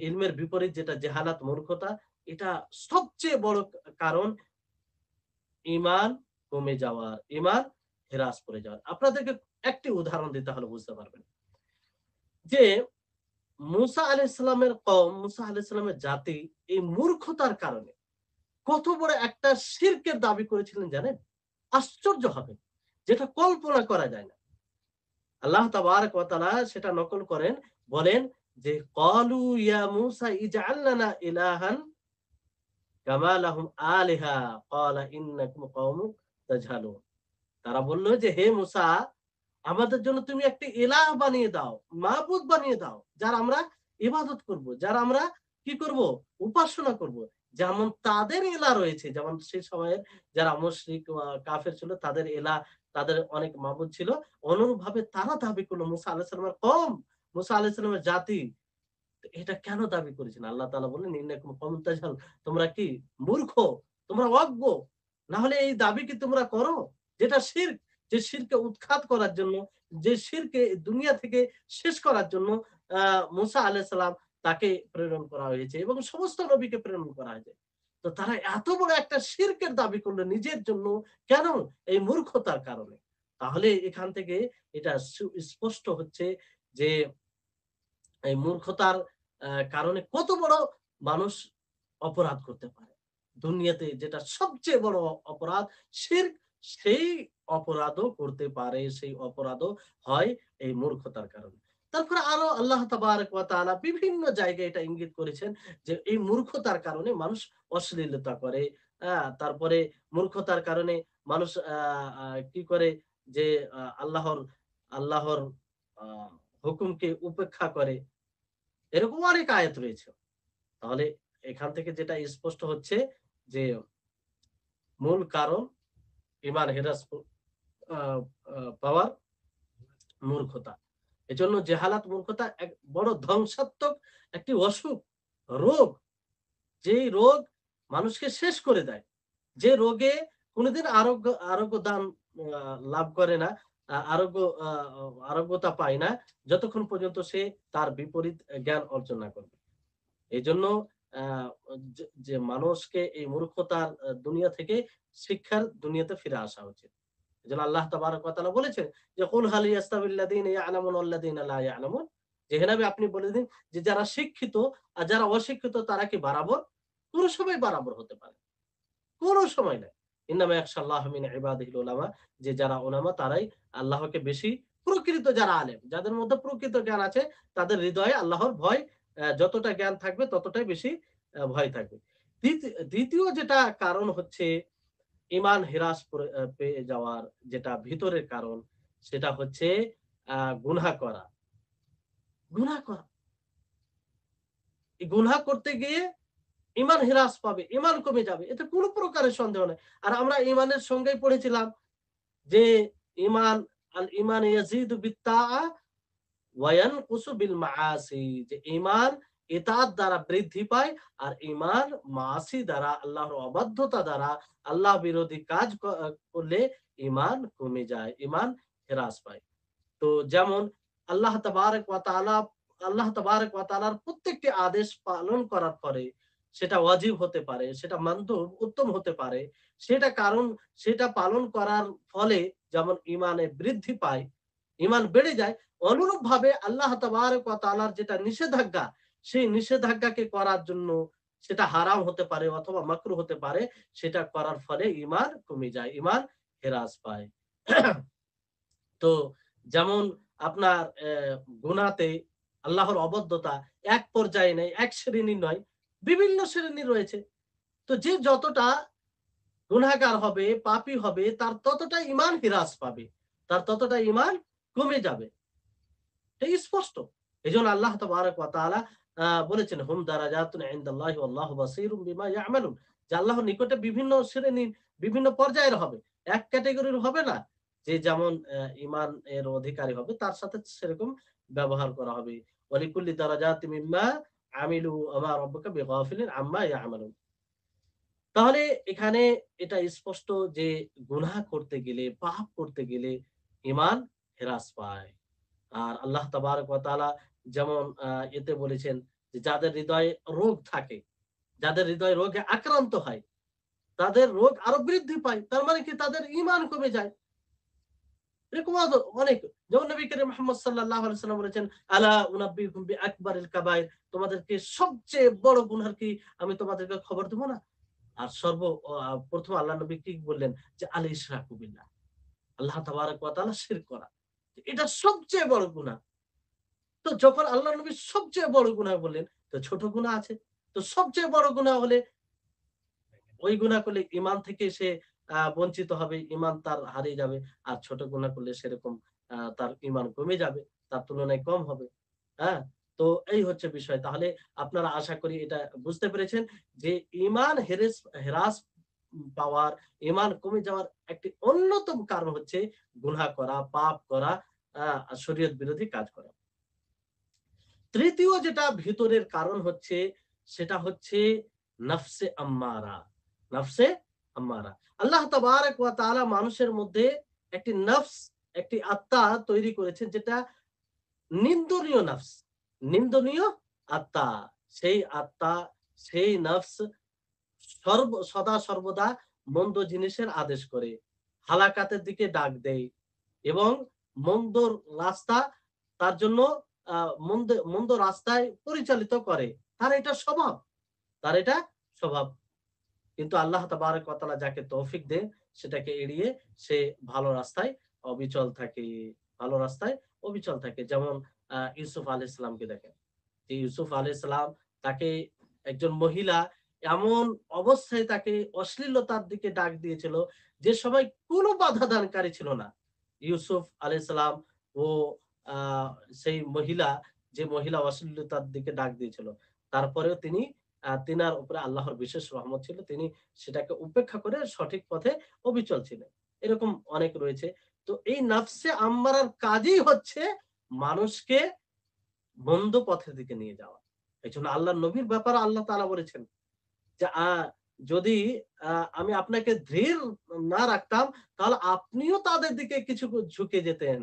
S1: ইলমের বিপরীত যেটা জেহালাত মূর্খতা, এটা সবচেয়ে বড় কারণ ঈমান কমে যাওয়ার, ঈমান হেরাস করে যাওয়ার। আপনাদেরকে একটি উদাহরণ দিতে হলে বুঝতে পারবেন। যে মুসা আলাইহিস সালামের কওম, মুসা আলাইহিস সালামের জাতি এই মূর্খতার কারণে কত বড় একটা শিরকের দাবি করেছিলেন জানেন? আশ্চর্য হবেন। যেটা কল্পনা করা যায় না। আল্লাহ তাবারাক ওয়া তাআলা সেটা নকল করেন, বলেন যে ক্বালু ইয়া মূসা ইজআল লানা ইলাহান কামা লাহুম আলিহা ক্বালা ইন্নাকুম কওমুন তাজহালুন। তারা বলল যে হে মূসা, আমাদের জন্য তুমি একটি ইলাহ বানিয়ে দাও, মাবুদ বানিয়ে দাও, যার আমরা ইবাদত করব, যার আমরা কি করব? উপাসনা করব। যেমন তাদের ইলাহ রয়েছে, যেমন সেই সময়ের যারা মুশরিক কাফের ছিল তাদের ইলাহ, তাদের অনেক মাবুদ ছিল। অনুরূপভাবে তারা দাবি করল, মুসা আলাইহিস সালামের কওম, মুসা আলাইহিস সালামের জাতি এটা কেন দাবি করেছেন? আল্লাহ তাআলা বললেন, ইন্নাকুম কওমুন তাজহাল, তোমরা কি মূর্খ? তোমরা অজ্ঞ? না হলে এই দাবি কি তোমরা করো? যেটা শিরক, যে শিরকে উৎখাত করার জন্য, যে শিরকে দুনিয়া থেকে শেষ করার জন্য আ মুসা আলাইহিস সালাম তাকে প্রেরণ করা হয়েছে এবং সমস্ত নবীকে প্রেরণ করা হয়েছে। তো তারা এত বড় একটা শিরকের দাবি করলো নিজের জন্য, কেন? এই মূর্খতার কারণে। তাহলে এখান থেকে এটা স্পষ্ট হচ্ছে যে এই মূর্খতার কারণে কত বড় মানুষ অপরাধ করতে পারে। দুনিয়াতে যেটা সবচেয়ে বড় অপরাধ শিরক, সেই অপরাধও করতে পারে। সেই অপরাধও হয় এই মূর্খতার কারণে। তারপরে আরো আল্লাহ তাবারাক ওয়া তাআলা বিভিন্ন জায়গায় এটা ইঙ্গিত করেছেন যে এই মূর্খতার কারণে মানুষ অশ্লীলতা করে। তারপরে মূর্খতার কারণে মানুষ আ আ কি করে যে আল্লাহর আ হুকুমকে উপেক্ষা করে। এরকম অনেক আয়াত রয়েছে। তাহলে এখান থেকে যেটা স্পষ্ট হচ্ছে যে মূল কারণ ঈমান হেরাস আ আ পাওয়ার মূর্খতা। এজন্য জেহালাত মূর্খতা এক বড় ধ্বংসাত্মক একটি অসুখ, রোগ। যেই রোগ মানুষকে শেষ করে দেয়। যে রোগে কোনদিন আরোগ্য দান আ লাভ করে না, আরোগ্য আ আরোগ্যতা পায় না, যতক্ষণ পর্যন্ত সে তার বিপরীত জ্ঞান অর্জন না করবে। এজন্য আ যে মানুষকে এই মূর্খতার দুনিয়া থেকে শিক্ষার দুনিয়াতে ফিরে আসা উচিত। এজন্য আল্লাহ তাবারাক ওয়া তাআলা বলেছেন যে, "কুল হাল ইয়াস্তাবিল্লাযীনা ইয়া'লামুনা ওয়াল্লাযীনা লা ইয়া'লামুন।" যে হে নবী আপনি বলে দিন যে যারা শিক্ষিত আর যারা অশিক্ষিত তারা কি বরাবর? কোন সময় বরাবর হতে পারে? কোন সময় নাই। ইন্নামা ইয়াখশাল্লাহ মিন ইবাদিহিল উলামা, যে যারা উলামা তারাই আল্লাহকে বেশি, প্রকৃত যারা আলেম, যাদের মধ্যে প্রকৃত জ্ঞান আছে, তাদের হৃদয়ে আল্লাহর ভয় যতটা জ্ঞান থাকবে ততটাই বেশি ভয় থাকবে। দ্বিতীয় যেটা কারণ হচ্ছে ঈমান হ্রাস করে পেয়ে যাওয়ার যেটা ভিতরের কারণ, সেটা হচ্ছে আ গুনাহ করা। গুনাহ করা। এই গুনাহ করতে গিয়ে ঈমান হ্রাস পাবে, ঈমান কমে যাবে। এতে কোন প্রকারের সন্দেহ নাই। আর আমরা ঈমানের সংজ্ঞায় পড়েছিলাম যে ঈমান, আল ঈমান ইয়াজিদু বিত-তাআ ওয়া ইয়ানকুসু বিল মাআসি, যে ঈমান ইতাআত দ্বারা বৃদ্ধি পায় আর ঈমান মাআসি দ্বারা, আল্লাহর অবাধ্যতা দ্বারা, আল্লাহ বিরোধী কাজ করলে ঈমান কমে যায়, ঈমান হ্রাস পায়। তো যেমন আল্লাহ তাবারাক ওয়া তাআলা, আল্লাহ তাবারাক ওয়া তাআলার প্রত্যেকটি আদেশ পালন করার পরে সেটা ওয়াজিব হতে পারে, সেটা মানদুব উত্তম হতে পারে। সেটা কারণ সেটা পালন করার ফলে যেমন ঈমানে বৃদ্ধি পায়, ঈমান বেড়ে যায়। অনুরূপভাবে আল্লাহ তাবারাক ওয়া তাআলার যেটা নিষেধাজ্ঞা, সেই নিষেধাজ্ঞাকে করার জন্য সেটা হারাম হতে পারে অথবা মাকরুহ হতে পারে। সেটা করার ফলে ঈমান কমে যায়, ঈমান হ্রাস পায়। তো যেমন আপনার গুনাহতে আল্লাহর অবাধ্যতা এক পর্যায়ে নেই, এক শ্রেণী নয়, বিভিন্ন শ্রেণী রয়েছে। তো যে যতটা গুনাহগার হবে, পাপী হবে, তার ততটা ঈমান হ্রাস পাবে। তার ততটা ঈমান কমে যাবে। এটা স্পষ্ট। এজন্য আল্লাহ তাবারাক ওয়া তাআলা বলেছেন হুম দারাজাতুন ইনদাল্লাহি ওয়াল্লাহু বাসীরুম বিমা ইয়ামালুন, যে আল্লাহর নিকটে বিভিন্ন শ্রেণীর বিভিন্ন পর্যায়ের হবে, এক ক্যাটেগরির হবে না। যে যেমন ঈমান এর অধিকারী হবে তার সাথে সেরকম ব্যবহার করা হবে। ওয়ালিকুল্লি দারাজাতিম মিম্মা আমিলু ওয়া মা রাব্বুকা বিগাফিলিন আম্মা ইয়ামালুন। তাহলে এখানে এটা স্পষ্ট যে গুনাহ করতে গেলে, পাপ করতে গেলে ঈমান হ্রাস পায়। আর আল্লাহ তাবারক ওয়া তাআলা যেমন এতে বলেছেন যে যাদের হৃদয়ে রোগ থাকে, যাদের হৃদয় রোগে আক্রান্ত হয়, তাদের রোগ আরো বৃদ্ধি পায়। তার মানে কি তাদের ঈমান কমে যায়। এরকম অনেক, যেমন নবী করিম মুহাম্মদ সাল্লাল্লাহু আলাইহি ওয়াসাল্লাম বলেছেন, আলা উনাব্বিউকুম বিআকবারিল কাবাইর, তোমাদেরকে সবচেয়ে বড় গুনাহ কি আমি তোমাদেরকে খবর দেব না? আর প্রথম আল্লাহ নবী কি বললেন যে আল ইশরাকু বিল্লাহ, আল্লাহ তাবারক ওয়া তাআলা শিরক করা। এটা সবচেয়ে বড় গুনাহ। তো যখন আল্লাহ নবী সবচেয়ে বড় গুনাহ বললেন, তো ছোট গুনাহ আছে। তো সবচেয়ে বড় গুনাহ হলে ওই গুনাহ করলে ঈমান থেকে সে বঞ্চিত হবে, ঈমান তার হারিয়ে যাবে। আর ছোট গুনাহ করলে সেরকম তার ঈমান কমে যাবে, তার তুলনায় কম হবে। হ্যাঁ? তো এই হচ্ছে বিষয়। তাহলে আপনারা আশা করি এটা বুঝতে পেরেছেন যে ঈমান হ্রাস পাওয়ার, ঈমান কমে যাওয়ার একটি অন্যতম কারণ হচ্ছে গুনাহ করা, পাপ করা, শরীয়ত বিরোধী কাজ করা। তৃতীয় যেটা ভিতরের কারণ হচ্ছে সেটা হচ্ছে নফসে আম্মারা। নফসে আম্মারা। আল্লাহ তাবারাক ওয়া তাআলা মানুষের মধ্যে একটি নফস, একটি আত্মা তৈরি করেছেন যেটা নিন্দনীয় নফস, নিন্দনীয় আত্মা। সেই আত্মা, সেই নফস সদা সর্বদা মন্দ জিনিসের আদেশ করে, হালাকাতের দিকে ডাক দেয় এবং মন্দর রাস্তা তার জন্য মন্দ মন্দ রাস্তায় পরিচালিত করে। তার এটা স্বভাব, তার এটা স্বভাব। কিন্তু আল্লাহ তাবারক ওয়া তাআলা যাকে তৌফিক দেন সেটাকে এড়িয়ে সে ভালো রাস্তায় অবিচল থাকে, ভালো রাস্তায় অবিচল থাকে। যেমন ইউসুফ আলাইহিস সালামকে দেখেন। যে ইউসুফ আলাইহিস সালাম, তাকে একজন মহিলা এমন অবস্থায় তাকে অশ্লীলতার দিকে ডাক দিয়েছিল যে সময় কোনো বাধা দানকারী ছিল না। ইউসুফ আলাইহিস সালাম ও আ সেই মহিলা, যে মহিলা অশ্লীলতার দিকে ডাক দিয়েছিল, তারপরেও তিনার উপরে আল্লাহর বিশেষ রহমত ছিল। তিনি সেটাকে উপেক্ষা করে সঠিক পথে অবিচল ছিলেন। এরকম অনেক রয়েছে। তো এই নফসে আম্মারার কাজই হচ্ছে মানুষকে মন্দ পথের দিকে নিয়ে যাওয়া। এজন্য আল্লাহর নবীর ব্যাপারে আল্লাহ তাআলা বলেছেন যে যদি আমি আপনাকে ধীর না রাখতাম তাহলে আপনিও তাদের দিকে কিছু ঝুঁকে যেতেন।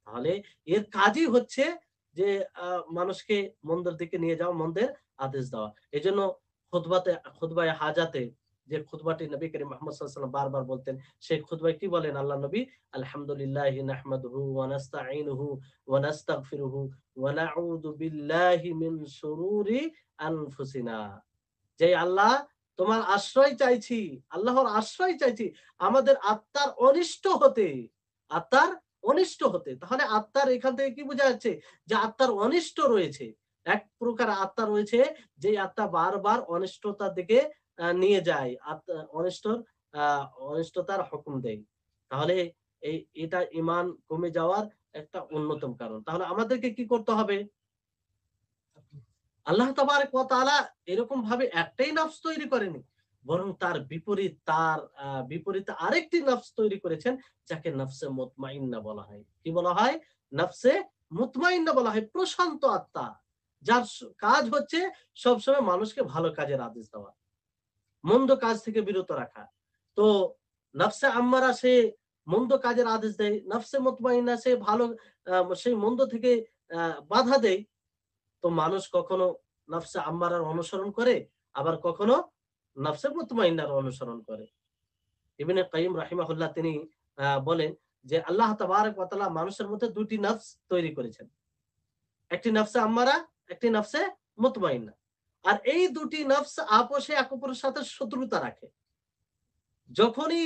S1: তাহলে এর কাজই হচ্ছে যে মানুষকে মন্দের দিকে নিয়ে যাওয়া, মন্দের আদেশ দেওয়া। এজন্য খুতবায়ে হাজাতে যে খুতবাটি নবী করিম মুহাম্মদ সাল্লাল্লাহু আলাইহি ওয়াসাল্লাম বারবার বলতেন, সেই খুতবায় কি বলেন আল্লাহর নবী? আলহামদুলিল্লাহি নাহমাদুহু ওয়া নাস্তাঈনুহু ওয়া নাস্তাগফিরুহু ওয়া নাউযু বিল্লাহি মিন শুরুরি আনফুসিনা। যে আল্লাহ, তোমার আশ্রয় চাইছি, আল্লাহর আশ্রয় চাইছি আমাদের আত্মার অনিষ্ট হতে, আত্মার অনিষ্ট হতে। তাহলে আত্মার এখান থেকে কি বোঝা যাচ্ছে যে আত্মার অনিষ্ট রয়েছে। এক প্রকার আত্মা রয়েছে যে আত্মা বারবার অনিষ্টতার দিকে নিয়ে যায়, অনিষ্টতার হুকুম দেয়। তাহলে এটা ঈমান কমে যাওয়ার একটা অন্যতম কারণ। তাহলে আমাদেরকে কি করতে হবে? আল্লাহ তাবারক ওয়া তাআলা এরকম ভাবে একটাই নফস তৈরি করেনি, বরং তার বিপরীতে আরেকটি নফস তৈরি করেছেন যাকে নফসে মুতমাইন্না বলা হয়। কি বলা হয়? নফসে মুতমাইন্না বলা হয়, প্রশান্ত আত্মা। যার কাজ হচ্ছে সবসময় মানুষকে ভালো কাজের আদেশ দেওয়া, মন্দ কাজ থেকে বিরত রাখা। তো নফসে আম্মারা সে মন্দ কাজের আদেশ দেয়, নফসে মুতমাইন্না সে ভালো সেই মন্দ থেকে বাধা দেয়। তো মানুষ কখনো নফসে আম্মারার অনুসরণ করে, আবার কখনো নফসে মুতমাইন্নার অনুসরণ করে। ইবনে কাইয়িম রাহিমাহুল্লাহ তিনি বলেন যে আল্লাহ তাবারক ওয়া তাআলা মানুষের মধ্যে দুটি নফস তৈরি করেছেন। একটি নফসে আম্মারা, একটি নফসে মুতমাইন্না। আর এই দুটি নফস আপোষে একে অপরের সাথে শত্রুতা রাখে। যখনই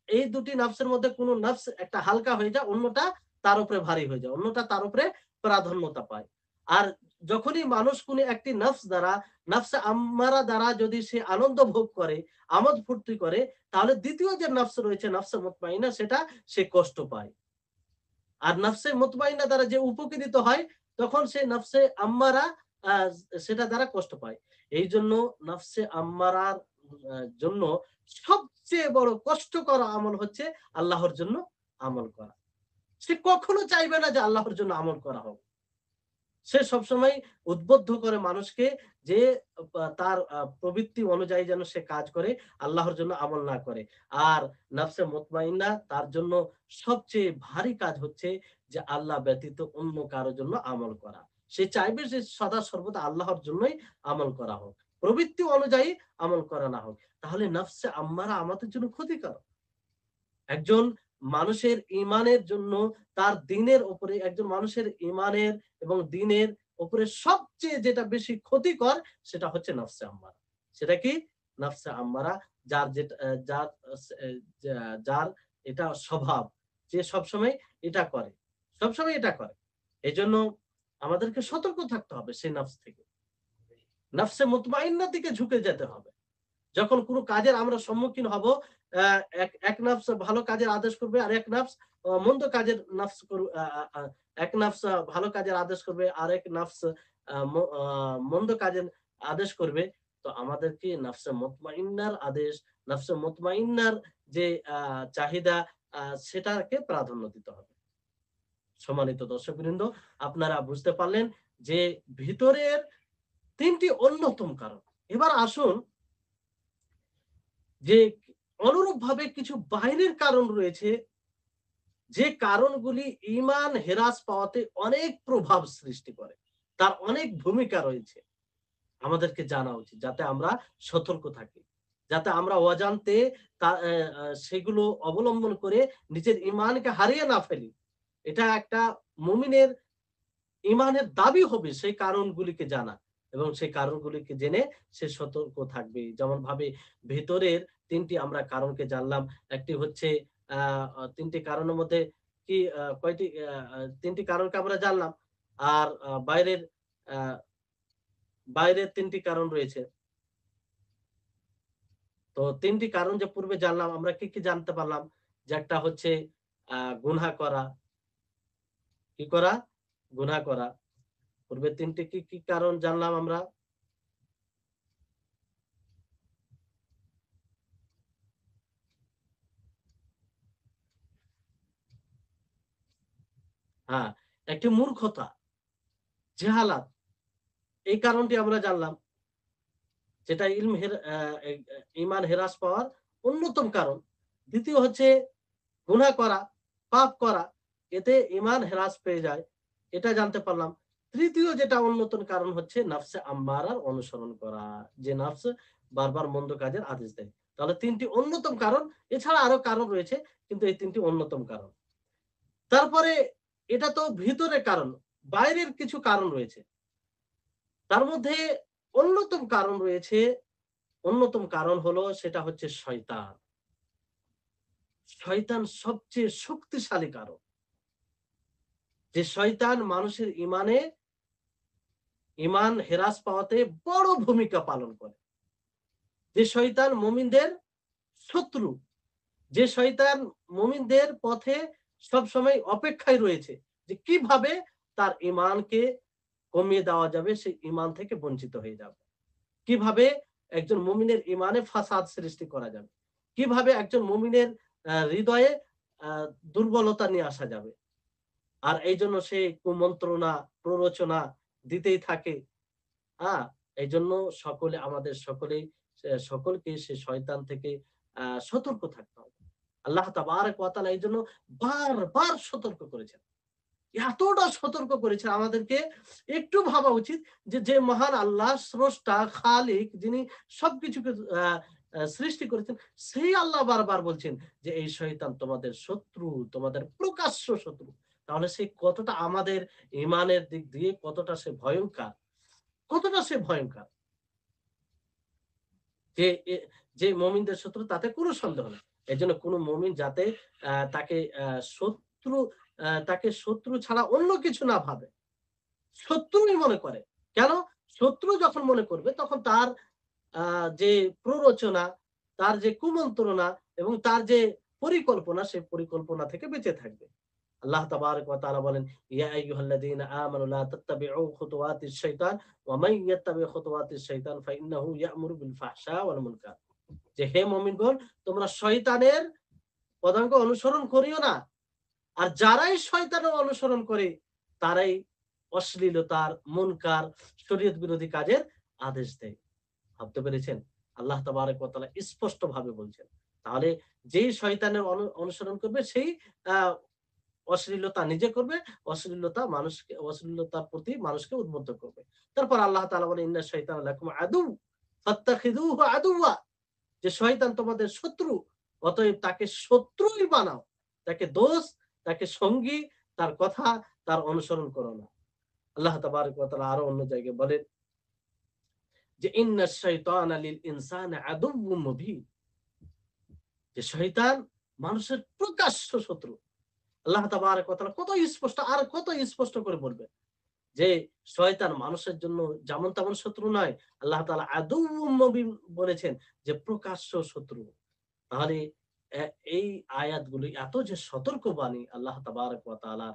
S1: এই দুটি নফসের মধ্যে কোন নফস একটা হালকা হয়ে যায়, অন্যটা তার উপরে ভারী হয়ে যায়, অন্যটা তার উপরে প্রাধান্যতা পায়। আর যখনই মানুষ কোন একটি নফসে আম্মারা দ্বারা যদি সে আনন্দ ভোগ করে, আমোদ ফুর্তি করে, তাহলে দ্বিতীয় যে নফস রয়েছে নফসে মুতমাইন্না, সেটা সে কষ্ট পায়। আর নফসে মুতমাইন্না দ্বারা যে উপকৃত হয়, তখন সে নফসে আম্মারা সেটা দ্বারা কষ্ট পায়। এই জন্য নফসে আম্মারার জন্য সবচেয়ে বড় কষ্টকর আমল হচ্ছে আল্লাহর জন্য আমল করা। সে কখনো চাইবে না যে আল্লাহর জন্য আমল করা হোক। সে সবসময় উদ্বুদ্ধ করে মানুষকে যে তার প্রবৃত্তি অনুযায়ী যেন সে কাজ করে, আল্লাহর জন্য আমল না করে। আর নফসে মুতমাইন্না তার জন্য সবচেয়ে ভারী কাজ হচ্ছে যে আল্লাহ ব্যতীত অন্য কারো জন্য আমল করা। সে চাইবে যে সদা সর্বদা আল্লাহর জন্যই আমল করা হোক। প্রবৃত্তি অনুযায়ী আমল করা না হোক। তাহলে নফসে আম্মারা আমাদের জন্য ক্ষতিকারক। একজন মানুষের ঈমানের জন্য, তার দ্বীনের উপরে, একজন মানুষের ঈমানের এবং দ্বীনের উপরে সবচেয়ে যেটা বেশি ক্ষতিকর সেটা হচ্ছে নফসে আম্মারা। সেটা কি? নফসে আম্মারা, যার যেটা যার যার এটা স্বভাব, যে সবসময় এটা করে, সবসময় এটা করে। এজন্য আমাদেরকে সতর্ক থাকতে হবে সেই নফস থেকে। নফসে মুতমাইন্নার দিকে ঝুঁকে যেতে হবে। যখন কোন কাজের আমরা সম্মুখীন হব, এক নফস ভালো কাজের আদেশ করবে, আর এক নফস মন্দ কাজের নফস এক নফস ভালো কাজের আদেশ করবে, আরেক নফস মন্দ কাজের আদেশ করবে। তো আমাদেরকে নফসে মুতমাইন্নার আদেশ, নফসে মুতমাইন্নার যে চাহিদা, সেটাকে প্রাধান্য দিতে হবে। সম্মানিত দর্শকবৃন্দ, আপনারা বুঝতে পারলেন যে ভিতরের ৩টি অন্যতম কারণ। এবার আসুন যে অনুরূপভাবে কিছু বাইরের কারণ রয়েছে, যে কারণগুলি ঈমান হেরাস পাওয়াতে অনেক প্রভাব সৃষ্টি করে। তার অনেক ভূমিকা রয়েছে। আমাদেরকে জানা উচিত যাতে আমরা সতর্ক থাকি। যাতে আমরা অজান্তে তা সেগুলো অবলম্বন করে নিজের ঈমানকে হারিয়ে না ফেলি। এটা একটা মুমিনের ঈমানের দাবি হবে সেই কারণগুলিকে জানা, এবং সেই কারণগুলিকে জেনে সে সতর্ক থাকবে। যেমন ভাবে ভেতরের ৩টি আমরা কারণকে জানলাম। একটি হচ্ছে ৩টি কারণের মধ্যে কি কয়টি ৩টি কারণকে আমরা জানলাম। আর আ বাইরের ৩টি কারণ রয়েছে। তো ৩টি কারণ যে পূর্বে জানলাম, আমরা কি, কি জানতে পারলাম? যে একটা হচ্ছে গুনাহ করা। কি করা? গুনাহ করা। পূর্বে ৩টি কি, কি কারণ জানলাম আমরা? হ্যাঁ, একটি মূর্খতা, জেহালাত, এই কারণটি আমরা জানলাম। যেটা ইলম হের আ এ এ ঈমান হেরাস পাওয়ার অন্যতম কারণ। ২য় হচ্ছে গুনাহ করা, পাপ করা। এতে ঈমান হেরাস পেয়ে যায়। এটা জানতে পারলাম। ৩য় যেটা অন্যতম কারণ হচ্ছে নফসে আম্মারার অনুসরণ করা। যে নফস বারবার মন্দ কাজের আদেশ দেয়। তাহলে ৩টি অন্যতম কারণ। এছাড়া আরো কারণ রয়েছে, কিন্তু এই ৩টি অন্যতম কারণ। তারপরে এটা তো ভিতরের কারণ। বাইরের কিছু কারণ রয়েছে। তার মধ্যে অন্যতম কারণ রয়েছে, অন্যতম কারণ হলো সেটা হচ্ছে শয়তান। শয়তান সবচেয়ে শক্তিশালী কারণ। যে শয়তান মানুষের ঈমান হেরাস পাওয়াতে বড় ভূমিকা পালন করে। যে শয়তান মুমিনদের শত্রু, যে শয়তান মুমিনদের পথে সবসময় অপেক্ষায় রয়েছে যে কিভাবে তার ঈমানকে কমিয়ে দেওয়া যাবে, সে ঈমান থেকে বঞ্চিত হয়ে যাবে। কিভাবে একজন মুমিনের ঈমানে ফাসাদ সৃষ্টি করা যাবে। কিভাবে একজন মুমিনের হৃদয়ে আ দুর্বলতা নিয়ে আসা যাবে। আর এইজন্য সে কুমন্ত্রণা, প্ররোচনা দিতেই থাকে। আ এইজন্য আমাদের সকলকে সে শয়তান থেকে সতর্ক থাকতে হবে। আল্লাহ তাবারাক ওয়া তাআলা এইজন্য বারবার সতর্ক করেছেন। এতটা সতর্ক করেছেন আমাদেরকে, একটু ভাবা উচিত যে মহান আল্লাহ স্রষ্টা, খালিক, যিনি সবকিছুকে আ আ সৃষ্টি করেছেন, সেই আল্লাহ বারবার বলছেন যে এই শয়তান তোমাদের শত্রু, তোমাদের প্রকাশ্য শত্রু। তাহলে সে কতটা আমাদের ঈমানের দিক দিয়ে কতটা সে ভয়ংকর, কতটা সে ভয়ংকর। যে যে মুমিনদের শত্রু তাতে কোনো সন্দেহ নেই। এজন্য কোন মুমিন যাতে তাকে শত্রু তাকে শত্রু ছাড়া অন্য কিছু না ভাবে। শত্রুই মনে করে। কেন? শত্রু যখন মনে করবে তখন তার আ যে প্ররোচনা, তার যে কুমন্ত্রণা এবং তার যে পরিকল্পনা, সে পরিকল্পনা থেকে বেঁচে থাকবে। আল্লাহ তাবারক ওয়া তাআলা বলেন, ইয়া আইয়ুহাল্লাযীনা আমানু লা তাত্তাবিউ খুতুওয়াতিশ শাইতান ওয়া মান ইয়াত্তাবি খুতুওয়াতিশ শাইতান ফাইন্নাহু ইয়া'মুরু বিল ফাহশা ওয়াল মুনকার। যে হে মুমিনগণ, তোমরা শয়তানের পদাঙ্ক অনুসরণ করিও না। আর যারাই শয়তানের অনুসরণ করে তারাই অশ্লীলতার, মুনকার, শরীয়ত বিরোধী কাজের আদেশ দেয়। ভাবতে পেরেছেন? আল্লাহ তাবারক ওয়া তাআলা স্পষ্টভাবে বলছেন। তাহলে যেই শয়তানের অনুসরণ করবে সেই আ অশ্লীলতা নিজে করবে, অশ্লীলতার প্রতি মানুষকে উদ্বুদ্ধ করবে। তারপর আল্লাহ তাআলা বলেন, ইন্নাশ শাইতানা লাকুম আদু ফাত্তাখিযুহু আদুওয়া, যে শয়তান তোমাদের শত্রু, অতএব তাকে শত্রুই বানাও। তাকে দোস্ত, তাকে সঙ্গী, তার কথা, তার অনুসরণ করো না। আল্লাহ তাবারক ওয়া তাআলা আরো অন্য জায়গায় বলেন যে ইন্নাশ শাইতানা লিল ইনসানি আদুউম মুবিন, যে শয়তান মানুষের প্রকাশ্য শত্রু। আল্লাহ তাবারক ওয়া তাআলা কত স্পষ্ট, আর কত স্পষ্ট করে বলবেন যে শয়তান মানুষের জন্য যেমন তেমন শত্রু নয়, আল্লাহ তাআলা আদুউম মুবিন বলেছেন যে প্রকাশ্য শত্রু। তাহলে এ এই আয়াতগুলি এত যে সতর্কবাণী আল্লাহ তাবারক ওয়া তাআলা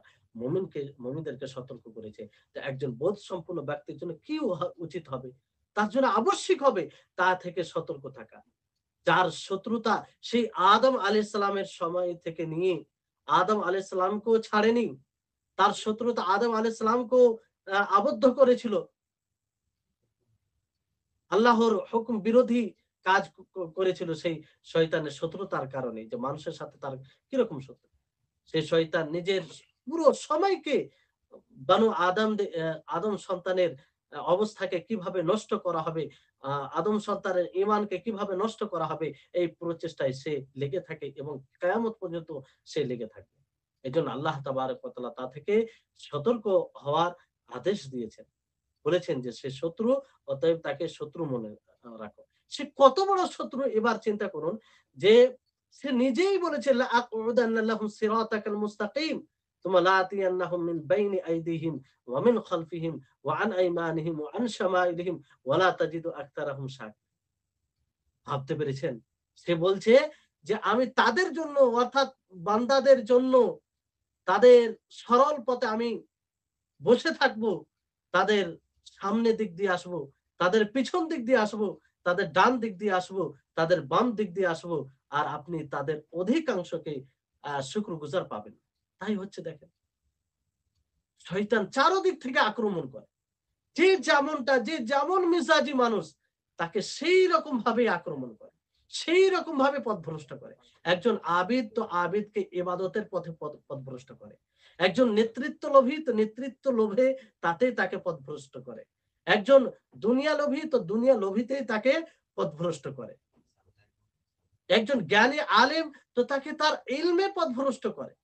S1: মুমিনদেরকে সতর্ক করেছে। তো একজন বোধ সম্পন্ন ব্যক্তির জন্য কি উচিত হবে? তার জন্য আবশ্যিক হবে তা থেকে সতর্ক থাকা। যার শত্রুতা সেই আদম আলাইহিস সালামের সময় থেকে নিয়ে আদম আলাইহিস সালামকেও ছাড়েনি। তার শত্রুতা আদম আলাইহিস সালামকেও আবদ্ধ করেছিল। আল্লাহর হুকুম বিরোধী কাজ করেছিল সেই শয়তানের শত্রুতার কারণে, যে মানুষের সাথে তার কিরকম শত্রু। সেই শয়তান নিজের পুরো সময়কে বানু আদম সন্তানের অবস্থাকে কিভাবে নষ্ট করা হবে, আদম সন্তানের ঈমানকে কিভাবে নষ্ট করা হবে, এই প্রচেষ্টায় সে লেগে থাকে এবং কিয়ামত পর্যন্ত সে লেগে থাকবে। এজন্য আল্লাহ তাবারক ওয়া তাআলা তা থেকে সতর্ক হওয়ার আদেশ দিয়েছেন। বলেছেন যে সে শত্রু, অতএব তাকে শত্রু মনে রাখো। সে কত বড় শত্রু এবার চিন্তা করুন, যে সে নিজেই বলেছে লা আকুদান্না লাহুম সিরাতাকাল মুস্তাকিম সুম্মা লাআতিয়ান্নাহুম মিন বাইনি আইদিহিম ওয়া মিন খালফিহিম ওয়া আন আইমানিহিম ওয়া আন শামাইলিহিম ওয়া লা তাজিদু আকতারাহুম শাকিরিন। ভাবতে পেরেছেন? সে বলছে যে আমি তাদের জন্য, অর্থাৎ বান্দাদের জন্য তাদের সরল পথে আমি বসে থাকবো, তাদের সামনের দিক দিয়ে আসবো, তাদের পিছন দিক দিয়ে আসবো, তাদের ডান দিক দিয়ে আসবো, তাদের বাম দিক দিয়ে আসবো। আর আপনি তাদের অধিকাংশকে শুকরগুজার পাবেন। তাই হচ্ছে দেখেন। শয়তান চারদিক থেকে আক্রমণ করে। যে যেমন মেজাজি মানুষ তাকে সেই রকম ভাবে আক্রমণ করে, সেই রকম ভাবে পথভ্রষ্ট করে। একজন আবিদ তো আবিদকে ইবাদতের পথে পথভ্রষ্ট করে। একজন নেতৃত্ব লোভী তো নেতৃত্ব লোভে তাতেই তাকে পথভ্রষ্ট করে। একজন দুনিয়া লোভী তো দুনিয়া লোভীতেই তাকে পথভ্রষ্ট করে। একজন জ্ঞানী আলেম তো তাকে তার ইলমে পথভ্রষ্ট করে।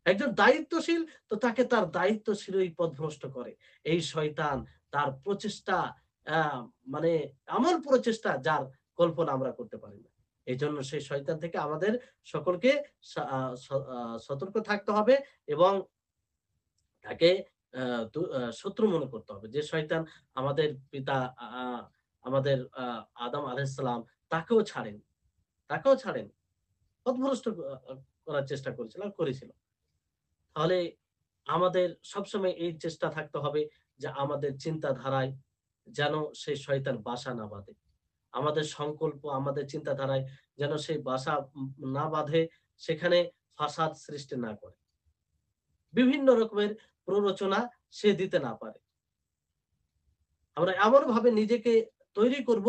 S1: একজন দায়িত্বশীল তো তাকে তার দায়িত্বশীলই পথভ্রষ্ট করে। এই শয়তান তার প্রচেষ্টা, আহ মানে এমন প্রচেষ্টা যার কল্পনা আমরা করতে পারি না। এই জন্য সেই শয়তান থেকে আমাদের সকলকে সতর্ক থাকতে হবে এবং তাকে শত্রু মনে করতে হবে। যে শয়তান আমাদের পিতা, আমাদের আদম আলাইহিস সালাম তাকেও ছাড়েন, তাকেও ছাড়েন, পথভ্রষ্ট করার চেষ্টা করেছিল আর করেছিল। তাহলে আমাদের সবসময় এই চেষ্টা থাকতে হবে যে আমাদের চিন্তাধারায় যেন সেই শয়তান বাসা না বাঁধে। আমাদের সংকল্প, আমাদের চিন্তাধারায় যেন সেই বাসা না বাঁধে, সেখানে ফাসাদ সৃষ্টি না করে। বিভিন্ন রকমের প্ররোচনা সে দিতে না পারে। আমরা এমনভাবে নিজেকে তৈরি করব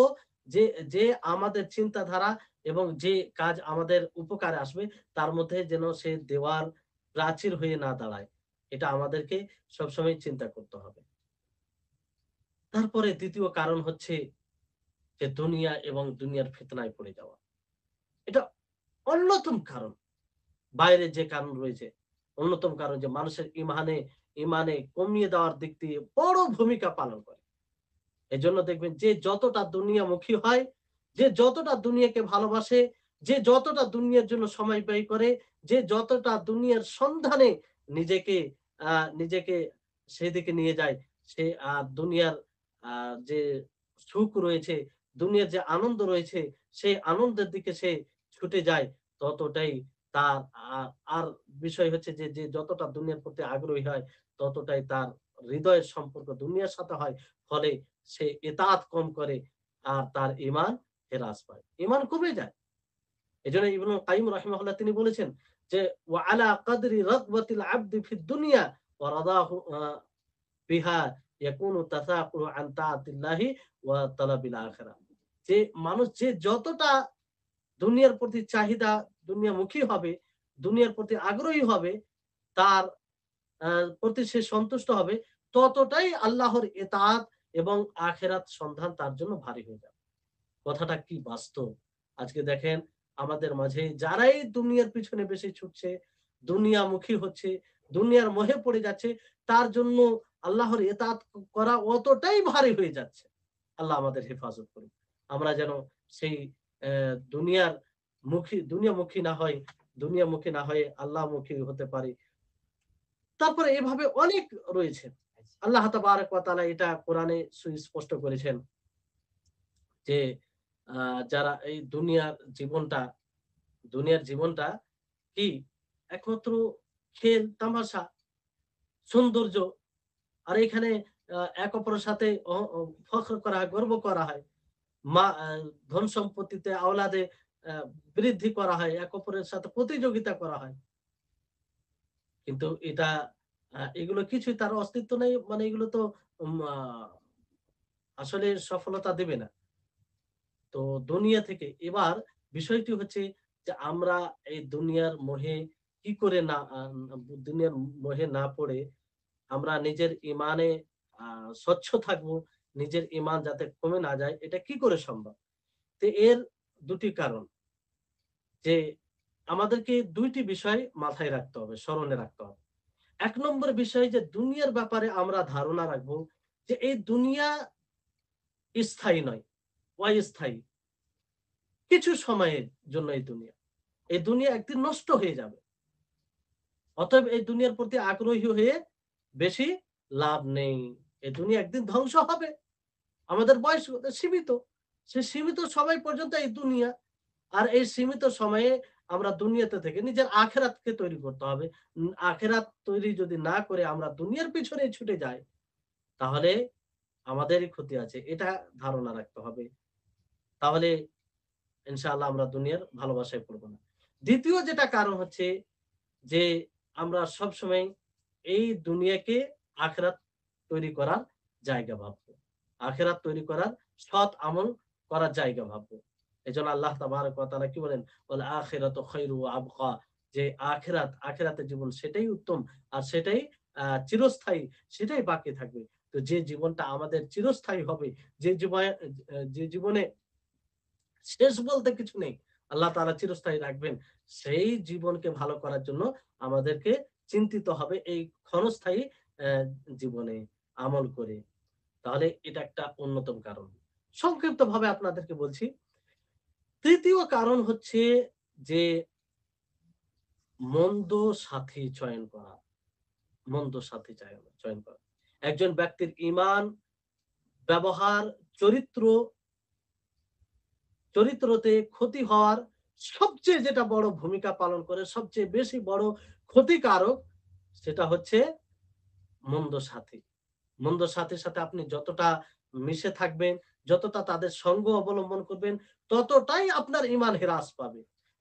S1: যে, যে আমাদের চিন্তাধারা এবং যে কাজ আমাদের উপকারে আসবে তার মধ্যে যেন সে দেওয়াল, প্রাচীর হয়ে না দাঁড়ায়। এটা আমাদেরকে সবসময় চিন্তা করতে হবে। তারপরে ২য় কারণ হচ্ছে যে দুনিয়া এবং দুনিয়ার ফিতনায় পড়ে যাওয়া। এটা অন্যতম কারণ। বাইরে যে কারণ রয়েছে, অন্যতম কারণ যে মানুষের ইমানে কমিয়ে দেওয়ার দিক দিয়ে বড় ভূমিকা পালন করে। এজন্য দেখবেন যে যতটা দুনিয়ামুখী হয়, যে যতটা দুনিয়াকে ভালোবাসে, যে যতটা দুনিয়ার জন্য সময় ব্যয় করে, যে যতটা দুনিয়ার সন্ধানে নিজেকে নিজেকে সেদিকে নিয়ে যায়, সে দুনিয়ার যে সুখ রয়েছে, দুনিয়ার যে আনন্দ রয়েছে, সেই আনন্দের দিকে সে ছুটে যায়, ততটাই তার আর বিষয় হচ্ছে যে যে যতটা দুনিয়ার প্রতি আগ্রহী হয় ততটাই তার হৃদয়ের সম্পর্ক দুনিয়ার সাথে হয়। ফলে সে ইতাআত কম করে আর তার ঈমান হ্রাস পায়। ঈমান কমে যায়। এজন্য ইবনুল কাইয়িম রাহিমাহুল্লাহ তিনি বলেছেন যে, "ওয়া আলা কাদরি রাগবাতিল আবদি ফিদ দুনিয়া ওয়া রাদাহু বিহা ইয়াকুনু তাসাকুলু আন তাআতিল্লাহি ওয়া তালাবিল আখিরাহ।" যে মানুষ যে যতটা দুনিয়ার প্রতি চাহিদা, দুনিয়ামুখী হবে, দুনিয়ার প্রতি আগ্রহী হবে, তার আ প্রতি সে সন্তুষ্ট হবে, ততটাই আল্লাহর ইতাআত এবং আখিরাত সন্ধান তার জন্য ভারী হয়ে যাবে। কথাটা কি বাস্তব? আজকে দেখেন আমাদের মাঝে যারাই দুনিয়ার পিছনে বেশি ছুটছে, দুনিয়ামুখী হচ্ছে, দুনিয়ার মোহে পড়ে যাচ্ছে, তার জন্য আল্লাহর ইতাআত করা অতটাই ভারী হয়ে যাচ্ছে। আল্লাহ আমাদের হেফাজত করুন। আমরা যেন সেই দুনিয়ার দুনিয়ামুখী না হয়, দুনিয়ামুখী না হয়ে আল্লাহমুখী হতে পারি। তারপরে এভাবে অনেক রয়েছে। আল্লাহ তাবারাক ওয়া তাআলা এটা কোরআনে সুস্পষ্ট করেছেন যে আ যারা এই দুনিয়ার জীবনটা কি একমাত্র খেল, তামাশা, সৌন্দর্য। আর এখানে এক অপরের সাথে অ অ ফখর করা হয়, গর্ব করা হয়। মা আ ধন সম্পত্তিতে আওলাদে আ বৃদ্ধি করা হয়, এক অপরের সাথে প্রতিযোগিতা করা হয়। কিন্তু এটা এগুলো কিছুই তার অস্তিত্ব নেই। মানে এগুলো তো উম আ আসলে সফলতা দেবে না। তো দুনিয়া থেকে এবার বিষয়টি হচ্ছে যে আমরা এই দুনিয়ার মোহে কি করে না দুনিয়ার মোহে না পড়ে আমরা নিজের ইমানে স্বচ্ছ থাকবো, নিজের ইমান যাতে কমে না যায় এটা কি করে সম্ভব? তো এর ২ টি কারণ যে আমাদেরকে ২ টি বিষয় মাথায় রাখতে হবে, স্মরণে রাখতে হবে। ১ নম্বর বিষয় যে দুনিয়ার ব্যাপারে আমরা ধারণা রাখবো যে এই দুনিয়া স্থায়ী নয়, অস্থায়ী। কিছু সময়ের জন্য এই দুনিয়া। এই দুনিয়া একদিন নষ্ট হয়ে যাবে। অতএব এই দুনিয়ার প্রতি আগ্রহী হয়ে বেশি লাভ নেই। এই দুনিয়া একদিন ধ্বংস হবে। আমাদের বয়স সীমিত। সে সীমিত সময় পর্যন্ত এই দুনিয়া। আর এই সীমিত সময়ে আমরা দুনিয়াতে থেকে নিজের আখেরাতকে তৈরি করতে হবে। আখেরাত তৈরি যদি না করে আমরা দুনিয়ার পিছনে ছুটে যাই, তাহলে আমাদেরই ক্ষতি আছে। এটা ধারণা রাখতে হবে। তাহলে ইনশাআল্লাহ আমরা দুনিয়ার ভালোবাসায় পড়ব না। ২য় যেটা কারণ হচ্ছে যে আমরা সবসময় এই দুনিয়াকে আখিরাত তৈরি করার জায়গা ভাববো। আখিরাত তৈরি করার সৎ আমল করার জায়গা ভাববো। এজন্য আল্লাহ তাবারাক ওয়া তাআলা কি বলেন? ওয়াল আখিরাতু খায়রু ওয়া আবকা। যে আখিরাতের জীবন সেটাই উত্তম আর সেটাই চিরস্থায়ী, সেটাই বাকি থাকবে। তো যে জীবনটা আমাদের চিরস্থায়ী হবে, যে জীবনে শেষ বলতে কিছু নেই। আল্লাহ তাআলা চিরস্থায়ী রাখবেন। সেই জীবনকে ভালো করার জন্য আমাদেরকে চিন্তিত হবে এই ক্ষণস্থায়ী অ্যা জীবনে আমল করে। তাহলে এটা একটা অন্যতম কারণ। সংক্ষিপ্তভাবে আপনাদেরকে বলছি। ৩য় কারণ হচ্ছে যে মন্দ সাথী চয়ন করা। মন্দ সাথী চয়ন করা। একজন ব্যক্তির ঈমান, ব্যবহার, চরিত্র চরিত্রতে ক্ষতি হওয়ার সবচেয়ে যেটা বড় ভূমিকা পালন করে, সবচেয়ে বেশি বড় ক্ষতিকারক সেটা হচ্ছে মন্দ সাথী। মন্দ সাথীর সাথে আপনি যতটা মিশে থাকবেন, যতটা তাদের সঙ্গ অবলম্বন করবেন, ততটাই আপনার ঈমান হ্রাস পাবে।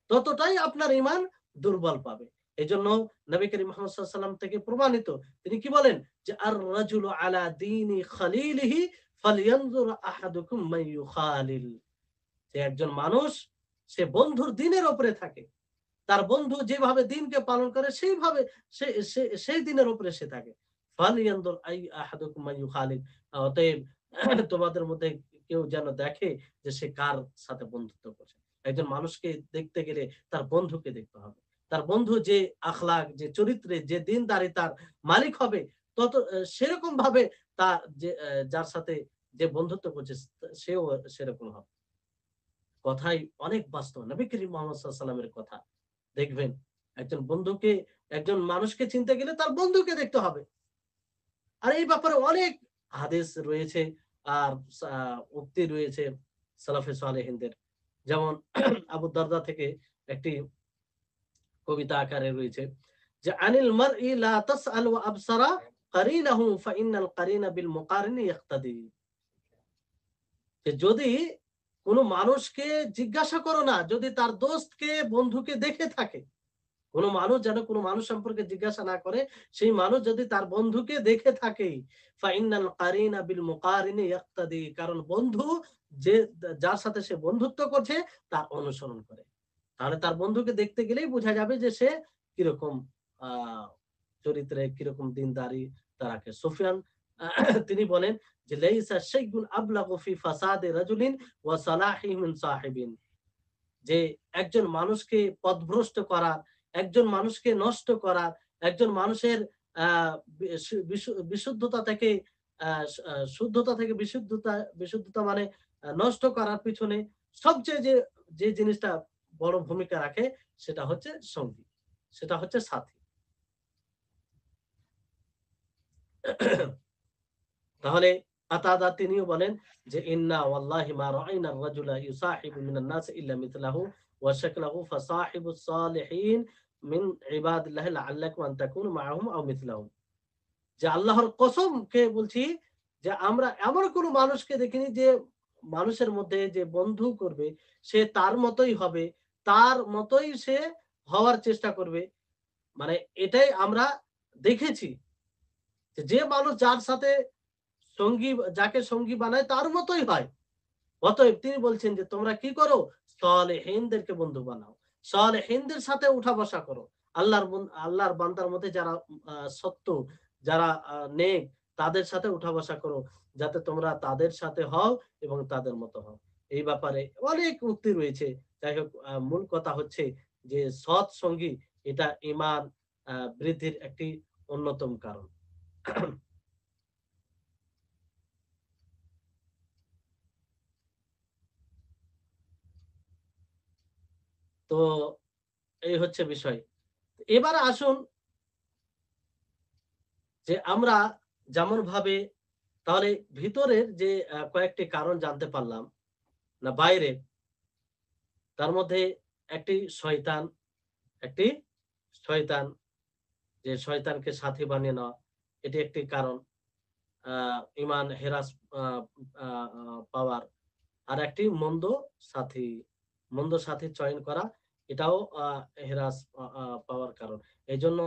S1: ততটাই আপনার ঈমান দুর্বল পাবে। এজন্য নবী করিম মুহাম্মদ সাল্লাল্লাহু আলাইহি ওয়াসাল্লাম থেকে প্রমাণিত। তিনি কি বলেন? যে আর রাজুলু আলা দীনি খালিলিহি ফালইয়ানজুর আহাদুকুম মান ইউখালিল। যে একজন মানুষ সে বন্ধুর দিনের উপরে থাকে। তার বন্ধু যেভাবে দিনকে পালন করে সেইভাবে সেই দিনের উপরে সে থাকে। ফালিয়ানদুর আহাদুকুম মান ইউখালিল। অতএব তোমাদের মধ্যে কেউ যেন দেখে যে সে কার সাথে বন্ধুত্ব করছে। একজন মানুষকে দেখতে গেলে তার বন্ধুকে দেখতে হবে। তার বন্ধু যে আখলাক, যে চরিত্রে, যে দিনদারিতার মালিক হবে সেরকম ভাবে তার যার সাথে যে বন্ধুত্ব করছে সেও সেরকম হবে। কথাই অনেক বাস্তব। নবী করিম মুহাম্মদ সাল্লাল্লাহু আলাইহি ওয়াসাল্লামের কথা। দেখবেন একজন মানুষকে চিনতে গেলে তার বন্ধুকে দেখতে হবে। আর এই ব্যাপারে অনেক হাদিস রয়েছে আর উক্তি রয়েছে সালাফে সালেহিনদের। যেমন আবু দারদা থেকে একটি কবিতা আকারে রয়েছে যে আনিল মারই লা তাসআল ওয়া আবসারা কারিনাহু ফাইনাল কারিনা বিল মুকারিনি ইক্তাদি। যে যদি কোনো মানুষকে জিজ্ঞাসা করো না, যদি তার দোস্তকে বন্ধুকে দেখে থাকে, কোনো মানুষ যেন কোনো মানুষ সম্পর্কে জিজ্ঞাসা না করে, সেই মানুষ যদি তার বন্ধুকে দেখে থাকে, ফাইনাল কারিনা বিল মুকারিনি ইক্তাদি, কারণ বন্ধু যে যার সাথে সে বন্ধুত্ব করছে তার অনুসরণ করে। তাহলে তার বন্ধুকে দেখতে গেলেই বোঝা যাবে যে সে কিরকম আহ চরিত্রে, কিরকম দিনদারি তা রাখে। সুফিয়ান তিনি বলেন যে লাইসা শাইউন আবলাগু ফি ফাসাদি রাজুলিন ওয়া সালাহি মিন সাহিবিন, যে একজন মানুষকে পথভ্রষ্ট করার, একজন মানুষকে নষ্ট করার, একজন মানুষের বিশুদ্ধতা থেকে শুদ্ধতা থেকে বিশুদ্ধতা মানে নষ্ট করার পিছনে সবচেয়ে যে যে জিনিসটা বড় ভূমিকা রাখে সেটা হচ্ছে সঙ্গী, সেটা হচ্ছে সাথী। তাহলে কাতাদা তিনিও বলেন যে ইন্না ওয়াল্লাহি মা রাআইনা আর-রাজুলা ইউসাহিবু মিনান নাস ইল্লা মিথলাহু ওয়া শাকলাহু ফাসাহিবুস সালিহিন মিন ইবাদিল্লাহি লাআল্লাকুম আন তাকুনু মাআহুম আও মিথলাহুম। যে আল্লাহর কসম খেয়ে বলছি যে আমরা এমন কোন মানুষকে দেখিনি যে মানুষের মধ্যে যে বন্ধু করবে সে তার মতোই হবে, তার মতোই সে হওয়ার চেষ্টা করবে। মানে এটাই আমরা দেখেছি যে মানুষ যার সাথে সঙ্গী, যাকে সঙ্গী বানায় তার মতোই হয়। অতএব তিনি বলছেন যে তোমরা কি করো, সালেহীনদেরকে বন্ধু বানাও, সালেহীনদের সাথে উঠা বসা করো। আল্লাহর বান্দার মধ্যে যারা সত্য, যারা নেক, তাদের সাথে উঠা বসা করো, যাতে তোমরা তাদের সাথে হও এবং তাদের মতো হও। এই ব্যাপারে অনেক উক্তি রয়েছে। যাই হোক, মূল কথা হচ্ছে যে সৎ সঙ্গী এটা ঈমান বৃদ্ধির একটি অন্যতম কারণ। তো এই হচ্ছে বিষয়। এবার আসুন যে আমরা যেমন ভাবে তাহলে ভিতরের যে কয়েকটি কারণ জানতে পারলাম না বাইরে, তার মধ্যে একটি শয়তান, একটি শয়তান, যে শয়তানকে সাথী বানিয়ে নেওয়া, এটি একটি কারণ। ইমান হেরাস পাওয়ার। আর একটি মন্দ সাথী, মন্দ সাথী চয়ন করা, এটাও হেরাস পাওয়ার কারণ। এই জন্য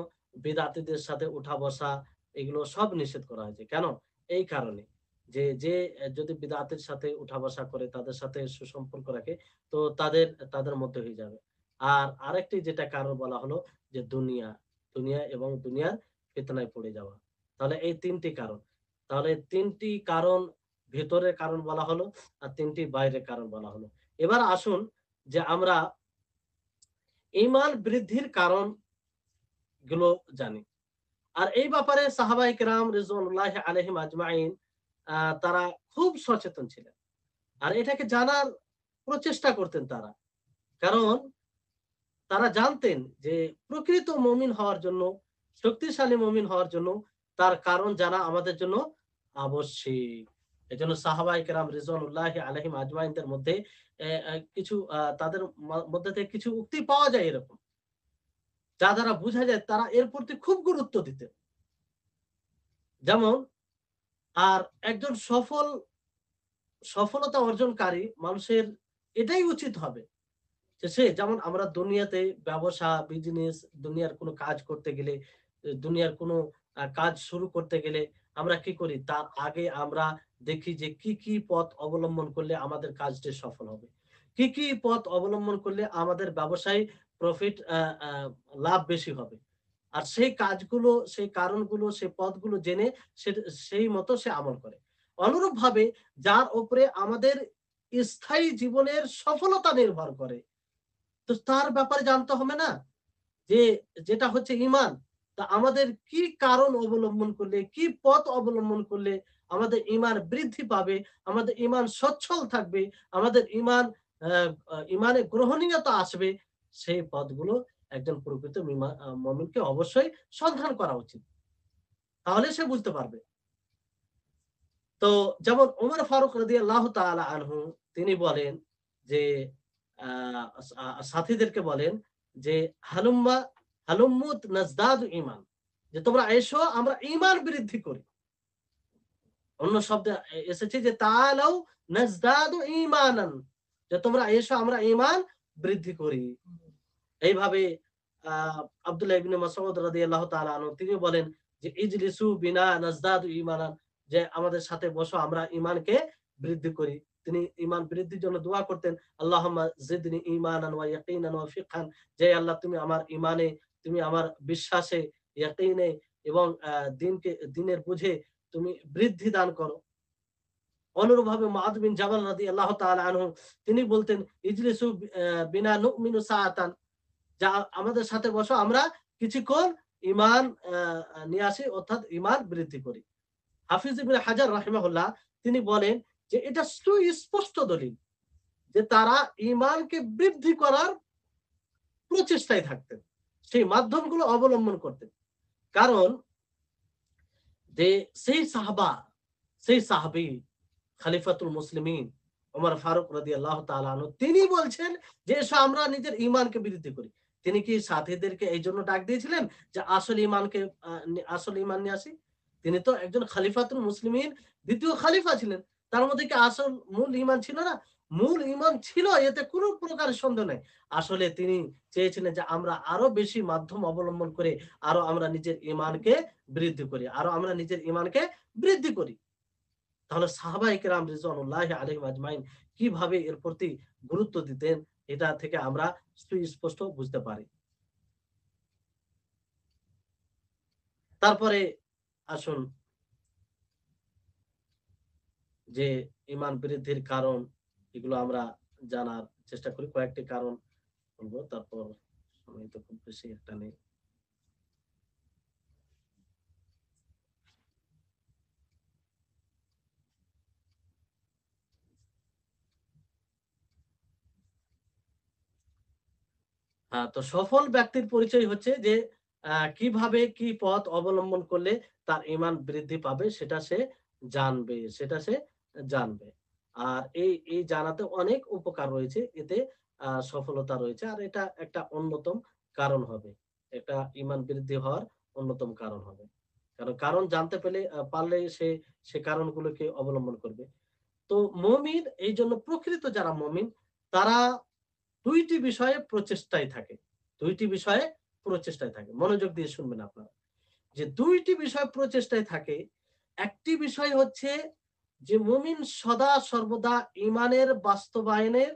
S1: বিদাতিদের সাথে উঠা বসা এগুলো সব নিষেধ করা হয়েছে। কেন? এই কারণে যে যে যদি বিদাতের সাথে উঠা বসা করে, তাদের সাথে সুসম্পর্ক রাখে, তো তাদের তাদের মধ্যে হয়ে যাবে। আর আরেকটি যেটা কারণ বলা হলো যে দুনিয়া, দুনিয়া এবং দুনিয়ার ফিতনায় পড়ে যাওয়া। তাহলে এই তিনটি কারণ, তাহলে তিনটি কারণ ভেতরের কারণ বলা হলো আর তিনটি বাইরের কারণ বলা হলো। এবার আসুন যে আমরা ঈমান বৃদ্ধির কারণ গুলো জানি। আর এই ব্যাপারে সাহাবায়ে কেরাম রিজওয়ানুল্লাহি আলাইহিম আজমাইন তারা খুব সচেতন ছিলেন। আর এটাকে জানার প্রচেষ্টা করতেন তারা। কারণ তারা জানতেন যে প্রকৃত মুমিন হওয়ার জন্য, শক্তিশালী মুমিন হওয়ার জন্য তার কারণ জানা আমাদের জন্য আবশ্যিক। এজন্য সাহাবায়ে কেরাম রিজওয়ানুল্লাহি আলাইহিম আজমাইনদের মধ্যে কিছু তাদের মধ্যে থেকে কিছু উক্তি পাওয়া যায় এরকম, যা দ্বারা বোঝা যায় তারা এর প্রতি খুব গুরুত্ব দিতেন। যেমন, আর একজন সফলতা অর্জনকারী মানুষের এটাই উচিত হবে যে সে যেমন আমরা দুনিয়াতে ব্যবসা, বিজনেস, দুনিয়ার কোনো কাজ করতে গেলে, দুনিয়ার কোনো কাজ শুরু করতে গেলে আমরা কি করি? তার আগে আমরা দেখি যে কি, কি পথ অবলম্বন করলে আমাদের কাজটি সফল হবে। কি, কি পথ অবলম্বন করলে আমাদের ব্যবসায় প্রফিট আ আ লাভ বেশি হবে। আর সেই কাজগুলো, সেই কারণগুলো, সেই পথগুলো জেনে সে সেই মতো সে আমল করে। অনুরূপভাবে যার উপরে আমাদের স্থায়ী জীবনের সফলতা নির্ভর করে, তো তার ব্যাপারে জানতে হবে না? যে যেটা হচ্ছে ঈমান। তা আমাদের কি কারণ অবলম্বন করলে, কি পথ অবলম্বন করলে আমাদের ঈমান বৃদ্ধি পাবে, আমাদের ঈমান সচ্ছল থাকবে, আমাদের ঈমান আ আ ঈমানে গ্রহণীয়তা আসবে, সেই পথগুলো একজন প্রকৃত মুমিনকে অবশ্যই সন্ধান করা উচিত। তাহলে সে বুঝতে পারবে। তো যেমন ওমর ফারুক রাদিয়াল্লাহু তাআলা আনহু তিনি বলেন যে আ সা সাথীদেরকে বলেন যে হালুম্মা হালুম্মুত নাজদাদু ঈমান, যে তোমরা এসো আমরা ঈমান বৃদ্ধি করি। অন্য শব্দে এসেছে যে তাআলাউ নাজদাদু ঈমানান, যে তোমরা এসো আমরা ঈমান বৃদ্ধি করি। এইভাবে আ আব্দুল্লাহ ইবনে মাসউদ রাদিয়াল্লাহু তাআলা আনহু তিনি বলেন যে ইজলিসু বিনা নাজদাদু ঈমানান, যে আমাদের সাথে বসো আমরা ঈমানকে বৃদ্ধি করি। তিনি ঈমান বৃদ্ধির জন্য দোয়া করতেন, আল্লাহুম্মা জিদনি ঈমানান ওয়া ইয়াকিনান ওয়া ফিকহান, যে আল্লাহ তুমি আমার ঈমানে, তুমি আমার বিশ্বাসে, ইয়াকিনে এবং দিনের বুঝে তুমি বৃদ্ধি দান করো। অনুরূপভাবে মুআয বিন জাবাল রাদিয়াল্লাহু তাআলা আনহু তিনি বলতেন ইজলিসু বিনা নুমিনু সাআতান, যা আমাদের সাথে বসো আমরা কিছুক্ষণ ঈমান নিয়ে আসি, অর্থাৎ ঈমান বৃদ্ধি করি। হাফিজ ইবনে হাজার রাহিমাহুল্লাহ তিনি বলেন যে এটা সুস্পষ্ট দলিল যে তারা ঈমানকে বৃদ্ধি করার প্রচেষ্টায় থাকতেন, সেই মাধ্যমগুলো অবলম্বন করতেন। কারণ যে সেই সাহাবী খলিফাতুল মুসলিমিন ওমর ফারুক রাদিয়াল্লাহু তাআলা আনহু তিনি বলছেন যে এসো আমরা নিজের ঈমানকে বৃদ্ধি করি। তিনি কি সাথীদেরকে এইজন্য ডাক দিয়েছিলেন যে আসল ঈমান নিয়ে আসি? তিনি তো একজন খলিফাতুল মুসলিমিন, দ্বিতীয় খলিফা ছিলেন। তার মধ্যে কি আসল মূল ঈমান ছিল না? মূল ঈমান ছিল, এতে কোনো প্রকার সন্দেহ নাই। আসলে তিনি চেয়েছিলেন যে আমরা আরো বেশি মাধ্যম অবলম্বন করে আরো আমরা নিজের ঈমানকে বৃদ্ধি করি, আরো আমরা নিজের ঈমানকে বৃদ্ধি করি। তাহলে সাহাবায়ে কেরাম রিজওয়ানুল্লাহি আলাইহিম আজমাইন কিভাবে এর প্রতি গুরুত্ব দিতেন, এটা থেকে আমরা সুস্পষ্ট বুঝতে পারি। তারপরে আসুন যে ঈমান বৃদ্ধির কারণ, এগুলো আমরা জানার চেষ্টা করি। কয়েকটি কারণ বলবো, তারপর সময় তো খুব বেশি একটা নেই। তো সফল ব্যক্তির পরিচয় হচ্ছে যে কিভাবে কি পথ অবলম্বন করলে তার ঈমান বৃদ্ধি পাবে সেটা সে জানবে। আর এই জানাতে অনেক উপকার রয়েছে। এতে সফলতা রয়েছে। আর এটা একটা অন্যতম কারণ হবে। এটা ঈমান বৃদ্ধি হওয়ার অন্যতম কারণ হবে। কারণ জানতে পারলে সে কারণগুলোকে অবলম্বন করবে। তো মুমিন, এইজন্য প্রকৃত যারা মুমিন তারা ২ টি বিষয়ে প্রচেষ্টায় থাকে। ২ টি বিষয়ে প্রচেষ্টায় থাকে। মনোযোগ দিয়ে শুনবেন আপনারা। যে ২ টি বিষয় প্রচেষ্টায় থাকে। একটি বিষয় হচ্ছে যে মুমিন সদা সর্বদা ঈমানের বাস্তবায়নের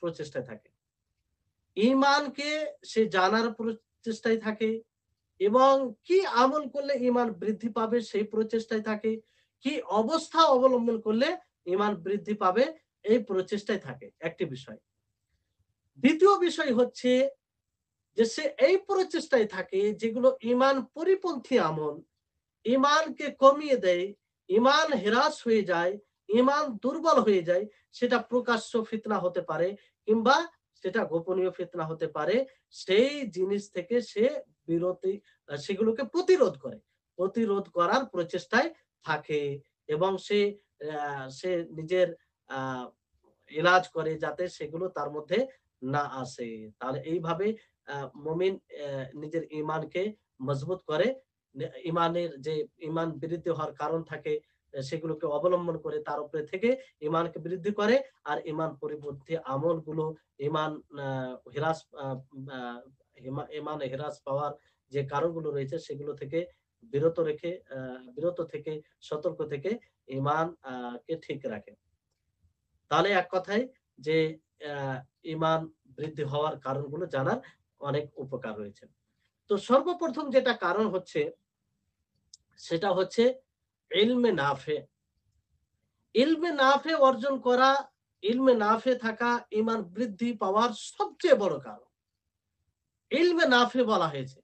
S1: প্রচেষ্টায় থাকে। ঈমানকে সে জানার প্রচেষ্টায় থাকে এবং কি আমল করলে ঈমান বৃদ্ধি পাবে সেই প্রচেষ্টায় থাকে। কি অবস্থা অবলম্বন করলে ঈমান বৃদ্ধি পাবে এই প্রচেষ্টায় থাকে, একটি বিষয়। দ্বিতীয় বিষয় হচ্ছে যে সে এই প্রচেষ্টায় থাকে যেগুলো ঈমান পরিপন্থী আমল, ঈমানকে কমিয়ে দেয়, ঈমান হেরাস হয়ে যায়, ঈমান দুর্বল হয়ে যায়, সেটা প্রকাশ্য ফিতনা হতে পারে কিংবা সেটা গোপনীয় ফিতনা হতে পারে। সেই জিনিস থেকে সে বিরতি সেগুলোকে প্রতিরোধ করে। প্রতিরোধ করার প্রচেষ্টায় থাকে এবং সে নিজের আ ইলাজ করে যাতে সেগুলো তার মধ্যে না আসে। তাহলে এইভাবে আ মুমিন নিজের ঈমানকে মজবুত করে। ঈমানের যে ঈমান বৃদ্ধি হওয়ার কারণ থাকে সেগুলোকে অবলম্বন করে তার উপরে থেকে ঈমানকে বৃদ্ধি করে। আর ঈমান পরিপন্থী আমলগুলো ঈমান আ হেরাস আ আ ঈমানে হেরাস পাওয়ার যে কারণগুলো রয়েছে সেগুলো থেকে বিরত রেখে বিরত থেকে সতর্ক থেকে ঈমান কে ঠিক রাখে। তাহলে এক কথায় যে আ ঈমান বৃদ্ধি হওয়ার কারণগুলো জানার অনেক উপকার রয়েছে। তো সর্বপ্রথম যেটা কারণ হচ্ছে সেটা হচ্ছে ইলমে নাফে। ইলমে নাফে অর্জন করা, ইলমে নাফে থাকা ঈমান বৃদ্ধি পাওয়ার সবচেয়ে বড় কারণ। ইলমে নাফে বলা হয়েছে।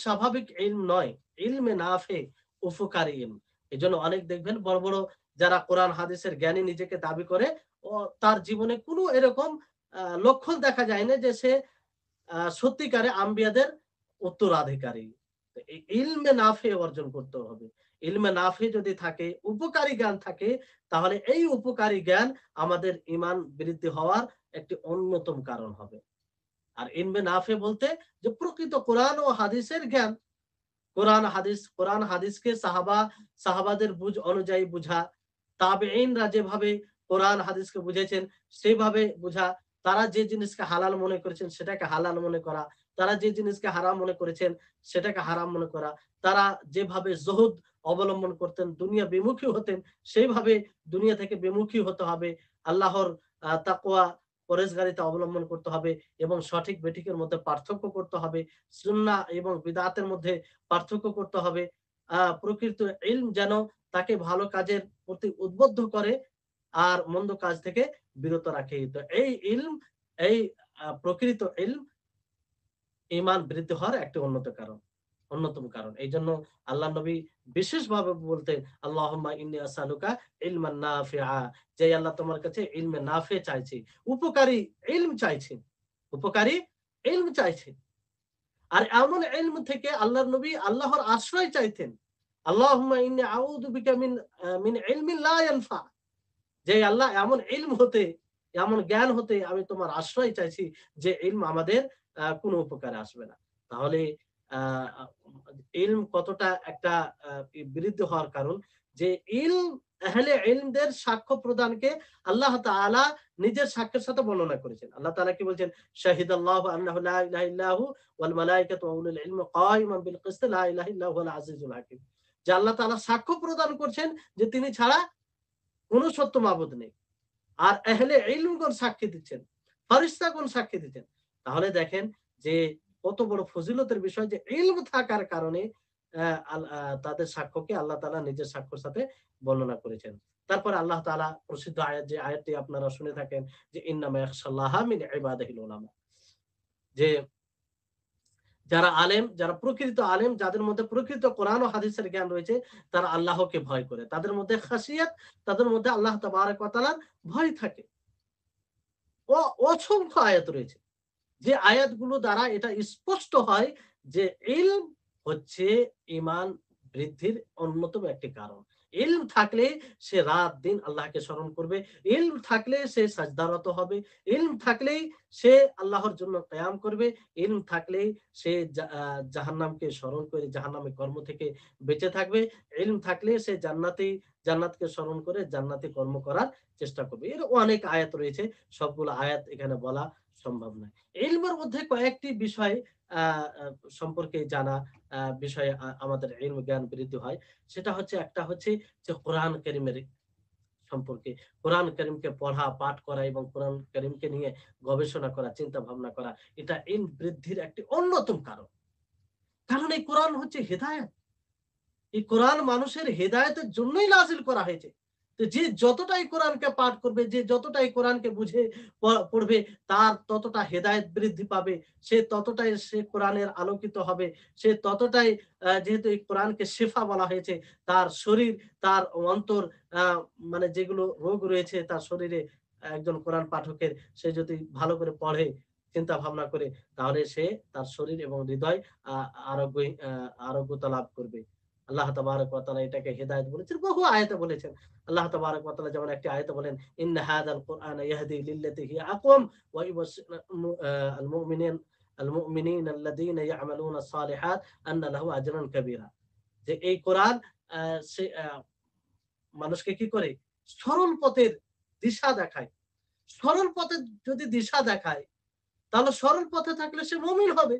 S1: স্বাভাবিক ইলম নয়। ইলমে নাফে, উপকারী ইলম। এজন্য অনেক দেখবেন বড়, বড় যারা কোরআন হাদিসের জ্ঞানী নিজেকে দাবি করে তার জীবনে কোনো এরকম লক্ষণ দেখা যায় না যে সে সত্যিকারে আম্বিয়াদের উত্তরাধিকারী। তো এই ইলমে নাফে অর্জন করতে হবে। ইলমে নাফে যদি থাকে, উপকারী জ্ঞান থাকে, তাহলে এই উপকারী জ্ঞান আমাদের ঈমান বৃদ্ধি হওয়ার একটি অন্যতম কারণ হবে। আর ইলমে নাফে বলতে যে প্রকৃত কোরআন ও হাদিসের জ্ঞান। কোরআন হাদিসকে সাহাবাদের বুঝ অনুযায়ী বুঝা, তাবেঈনরা যেভাবে কোরআন হাদিসকে বুঝেছেন সেভাবে বুঝা, তারা যে জিনিসকে হালাল মনে করেছেন সেটাকে হালাল মনে করা, তারা যে জিনিসকে হারাম মনে করেছেন সেটাকে হারাম মনে করা, তারা যেভাবে জুহুদ অবলম্বন করতেন, দুনিয়া বিমুখী হতেন, সেইভাবে দুনিয়া থেকে বিমুখী হতে হবে। আল্লাহর তাকওয়া পরেজগারিতা অবলম্বন করতে হবে এবং সঠিক বেঠিকের মধ্যে পার্থক্য করতে হবে। সুন্নাহ এবং বিদআতের মধ্যে পার্থক্য করতে হবে। প্রকৃত ইলম যেন তাকে ভালো কাজের প্রতি উদ্বুদ্ধ করে আর মন্দ কাজ থেকে বিরত রাখে। তো এই ইলম, এই প্রকৃত ইলম ঈমান বৃদ্ধি হওয়ার একটি অন্যতম কারণ। এইজন্য আল্লাহ নবী বিশেষভাবে বলতেন, আল্লাহুম্মা ইন্নী আসআলুকা ইলমান নাফিআ, যে আল্লাহ তোমার কাছে ইলমে নাফি চাইছি, উপকারী ইলম চাইছি, উপকারী ইলম চাইছি। আর এমন ইলম থেকে আল্লাহর নবী আল্লাহর আশ্রয় চাইতেন। আল্লাহুম্মা ইন্নী আউযু বিকা মিন ইলমিন লা ইয়ানফা, যে আল্লাহ এমন ইলম হতে, এমন জ্ঞান হতে আমি তোমার আশ্রয় চাইছি যে ইলম আমাদের কোনো উপকারে আসবে না। তাহলে ইলম কতটা একটা বিরুদ্ধ হওয়ার কারণ, যে ইলম, আহলে ইলমদের সাক্ষ্য প্রদানকে আল্লাহ তাআলা নিজের সাক্ষ্যের সাথে বর্ণনা করেছেন। আল্লাহ তাআলা কি বলছেন? শাহিদাল্লাহু আন্নাহু লা ইলাহা ইল্লাহু ওয়াল মালায়েকাতু ওয়া উলুল ইলমি কায়িমান বিল কিসত লা ইলাহা ইল্লা হুয়াল আজিজুল হাকীম। যে আল্লাহ তাআলা সাক্ষ্য প্রদান করছেন যে তিনি ছাড়া কোন সত্য মাবুদ নেই। আর আহলে ইলমগণ সাক্ষী দিচ্ছেন, ফেরেশতাগণ সাক্ষী দিচ্ছেন। তাহলে দেখেন যে কত বড় ফজিলতের বিষয় যে ইলম থাকার কারণে তাদের সাক্ষ্যকে আল্লাহ তাআলা নিজের সাক্ষ্যের সাথে বর্ণনা করেছেন। তারপর আল্লাহ তাআলা প্রসিদ্ধ আয়াত, যে আয়াতটি আপনারা শুনে থাকেন, যে ইন্নামা ইয়াখশাল্লাহা মিন ইবাদিহিল উলামা, যে যারা আলেম, যারা প্রকৃত আলেম, যাদের মধ্যে প্রকৃত কোরআন ও হাদিসের জ্ঞান রয়েছে, তারা আল্লাহকে ভয় করে। তাদের মধ্যে খাশিয়াত, তাদের মধ্যে আল্লাহ তাবারক ওয়া তাআলার ভয় থাকে। অসংখ্য আয়াত রয়েছে যে আয়াতগুলো দ্বারা এটা স্পষ্ট হয় যে ইলম হচ্ছে ঈমান বৃদ্ধির অন্যতম একটি কারণ। ইলম থাকলে সে রাত দিন আল্লাহকে স্মরণ করবে, ইলম থাকলে সে সাজদারত হবে, ইলম থাকলেই সে আল্লাহর জন্য কিয়াম করবে, ইলম থাকলেই সে জাহান্নামকে স্মরণ করে জাহান্নামের কর্ম থেকে বেঁচে থাকবে, ইলম থাকলে সে জান্নাতকে স্মরণ করে জান্নাতি কর্ম করার চেষ্টা করবে। এর অনেক আয়াত রয়েছে, সবগুলো আয়াত এখানে বলা সম্ভব নয়। ইলমের মধ্যে কয়েকটি বিষয় সম্পর্কে জানা, বিষয়ে আমাদের ইলম জ্ঞান বৃদ্ধি হয়। সেটা হচ্ছে, একটা হচ্ছে যে কোরআন কারীমের সম্পর্কে, কোরআন কারীমকে পড়া, পাঠ করা এবং কোরআন কারীমকে নিয়ে গবেষণা করা, চিন্তা ভাবনা করা, এটা ইলম বৃদ্ধির একটি অন্যতম কারণ। কারণ এই কোরআন হচ্ছে হেদায়েত। এই কোরআন মানুষের হেদায়েতের জন্যই নাজিল করা হয়েছে। তো যে যতটাই কোরআনকে পাঠ করবে, যে যতটাই কোরআনকে বুঝে পড়বে, তার ততটা হেদায়েত বৃদ্ধি পাবে, সে কোরআনের আলোকিত হবে, সে ততটাই, যেহেতু এই কোরআনকে শিফা বলা হয়েছে, তার শরীর, তার অন্তর, মানে যেগুলো রোগ রয়েছে তার শরীরে, একজন কোরআন পাঠকের, সে যদি ভালো করে পড়ে, চিন্তা ভাবনা করে, তাহলে সে তার শরীর এবং হৃদয় আরোগ্যতা লাভ করবে। আল্লাহ তাবারক ওয়া তাআলা এটাকে হেদায়েত বলেছেন, বহু আয়াতে বলেছেন। আল্লাহ তাবারক ওয়া তাআলা যেমন একটি আয়াতে বলেন, ইন্না হাযাল কুরআনা ইয়াহদি লিল্লাতী হিয়া আকওয়াম ওয়া ইউবাশশিরু আল মুমিনিনা আল্লাযীনা ইয়া'মালুনা আস-সালিহাত আন্না লাহু আজরান কাবীরা। যে এই কোরআন সে মানুষকে কি করে? সরল পথের দিশা দেখায়। সরল পথে যদি দিশা দেখায়, তাহলে সরল পথে থাকলে সে মুমিন হবে।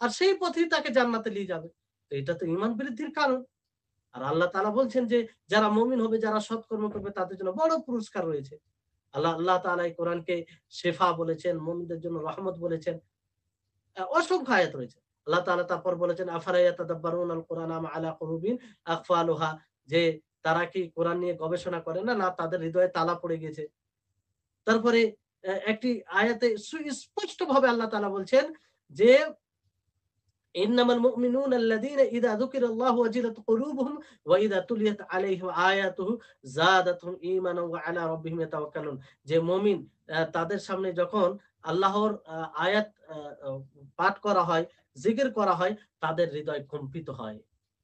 S1: আর সেই পথেই তাকে জান্নাতে নিয়ে যাবে। তো এটা তো ঈমান বৃদ্ধির কারণ। আর আল্লাহ তাআলা বলছেন যে যারা মুমিন হবে, যারা সৎকর্ম করবে, তাদের জন্য বড় পুরস্কার রয়েছে। আল্লাহ তাআলা এই কোরআনকে শিফা বলেছেন, মুমিনদের জন্য রহমত বলেছেন। অসংখ্য আয়াত রয়েছে। আল্লাহ তাআলা তারপর বলেছেন, আফালা ইয়াতাদাব্বারুনাল কুরআনা আম আলা কুলুবিন আকফালুহা, যে তারা কি কোরআন নিয়ে গবেষণা করে না, না তাদের হৃদয়ে তালা পড়ে গেছে। তারপরে একটি আয়াতে সুস্পষ্টভাবে আল্লাহ তাআলা বলছেন যে ইন্নামাল মুমিনুনা আল্লাযীনা ইযা যুকিরাল্লাহু ওয়াজিলাত কুলুবুহুম ওয়া ইযা তুলিয়াত আলাইহিম আয়াতুহু যাদাতহুম ঈমানান ওয়া আলা রাব্বিহিম ইয়াতাওয়াক্কালুন। যে মুমিন, তাদের সামনে যখন আল্লাহর আয়াত পাঠ করা হয়, জিকির করা হয়, তাদের হৃদয় কম্পিত হয়,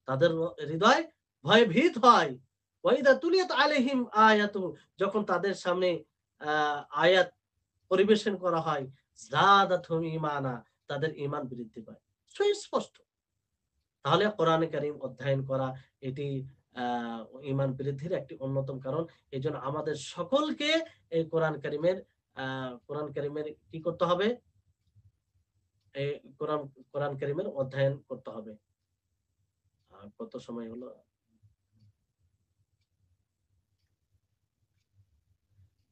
S1: তাদের হৃদয় ভয়ভীত হয়। ওয়া ইযা তুলিয়াত আলাইহিম আয়াতুহু, যখন তাদের সামনে আয়াত পরিবেশন করা হয়, যাদাতহুম ঈমানা, তাদের ঈমান বৃদ্ধি পায়। সুস্পষ্ট। তাহলে কোরআনে কারীম অধ্যয়ন করা এটি আ ঈমান বৃদ্ধির একটি অন্যতম কারণ। এজন্য আমাদের সকলকে এই আ কোরআন কারীমের কি করতে হবে? এই কোরআন কারীমের অধ্যয়ন করতে হবে। কত সময় হলো?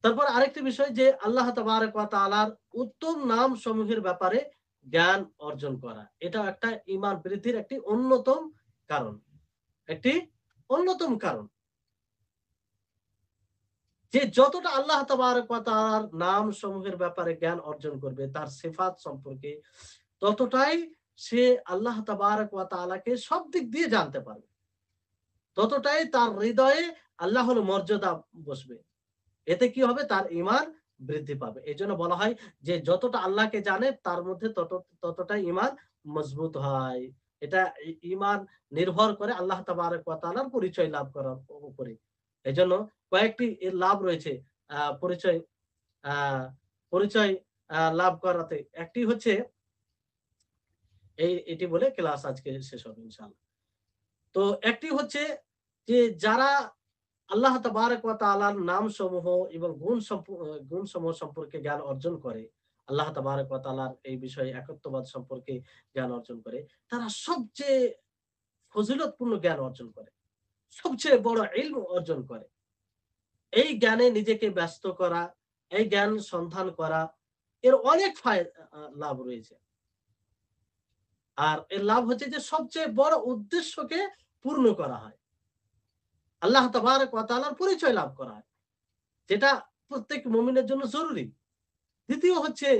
S1: তারপর আরেকটি বিষয় যে আল্লাহ তাবারাক ওয়া তাআলার উত্তম নাম সমূহের ব্যাপারে জ্ঞান অর্জন করা। এটাও একটা ঈমান বৃদ্ধির একটি অন্যতম কারণ। একটি অন্যতম কারণ। যে যতটা আল্লাহ তাবারাক ওয়া তাআলার নাম সমূহের ব্যাপারে জ্ঞান অর্জন করবে, তার সিফাত সম্পর্কে, ততটাই সে আল্লাহ তাবারাক ওয়া তাআলাকে সব দিক দিয়ে জানতে পারবে। ততটাই তার হৃদয়ে আল্লাহর মর্যাদা বসবে। এতে কি হবে? তার ঈমান বৃদ্ধি পাবে। এজন্য বলা হয় যে যতটা আল্লাহকে জানে তার মধ্যে ততটাই ঈমান মজবুত হয়। এটা ঈমান নির্ভর করে আল্লাহ তাবারাক ওয়া তাআলার পরিচয় লাভ করার উপরে। এজন্য কয়েকটি এর লাভ রয়েছে আ পরিচয় আ পরিচয় লাভ করাতে। একটি হচ্ছে এটি বলে ক্লাস আজকে শেষ হবে ইনশাআল্লাহ। তো একটি হচ্ছে যে যারা আল্লাহ তাবারাক ওয়া তাআলার নামসমূহ এবং গুণসমূহ সম্পর্কে জ্ঞান অর্জন করে, আল্লাহ তাবারাক ওয়া তাআলার এই বিষয়ে একত্ববাদ সম্পর্কে জ্ঞান অর্জন করে, তারা সবচেয়ে ফজিলতপূর্ণ জ্ঞান অর্জন করে। সবচেয়ে বড় ইলম অর্জন করে। এই জ্ঞানে নিজেকে ব্যস্ত করা, এই জ্ঞান সন্ধান করা, এর অনেক লাভ রয়েছে। আর এর লাভ হচ্ছে যে সবচেয়ে বড় উদ্দেশ্যকে পূর্ণ করা হয়। আল্লাহ তাবারাক ওয়া তাআলার পরিচয় লাভ করা হয়। যেটা প্রত্যেক মুমিনের জন্য জরুরি। দ্বিতীয় হচ্ছে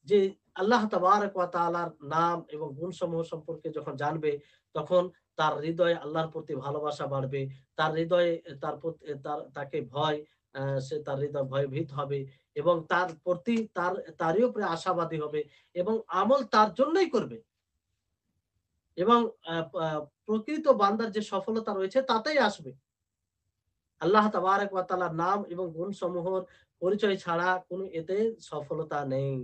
S1: যে আল্লাহ তাবারাক ওয়া তাআলার নাম এবং গুণসমূহ সম্পর্কে যখন জানবে, তখন তার হৃদয়ে আল্লাহর প্রতি ভালোবাসা বাড়বে। তার হৃদয়ে তাকে ভয় সে তার হৃদয় ভয়ভীত হবে এবং তার প্রতি তারই উপরে আশাবাদী হবে এবং আমল তার জন্যই করবে এবং আ আ প্রকৃত বান্দার যে সফলতা রয়েছে তাতেই আসবে। আল্লাহ তাবারাক ওয়া তাআলার নাম এবং গুণসমূহর পরিচয় ছাড়া কোন এতে সফলতা নেই।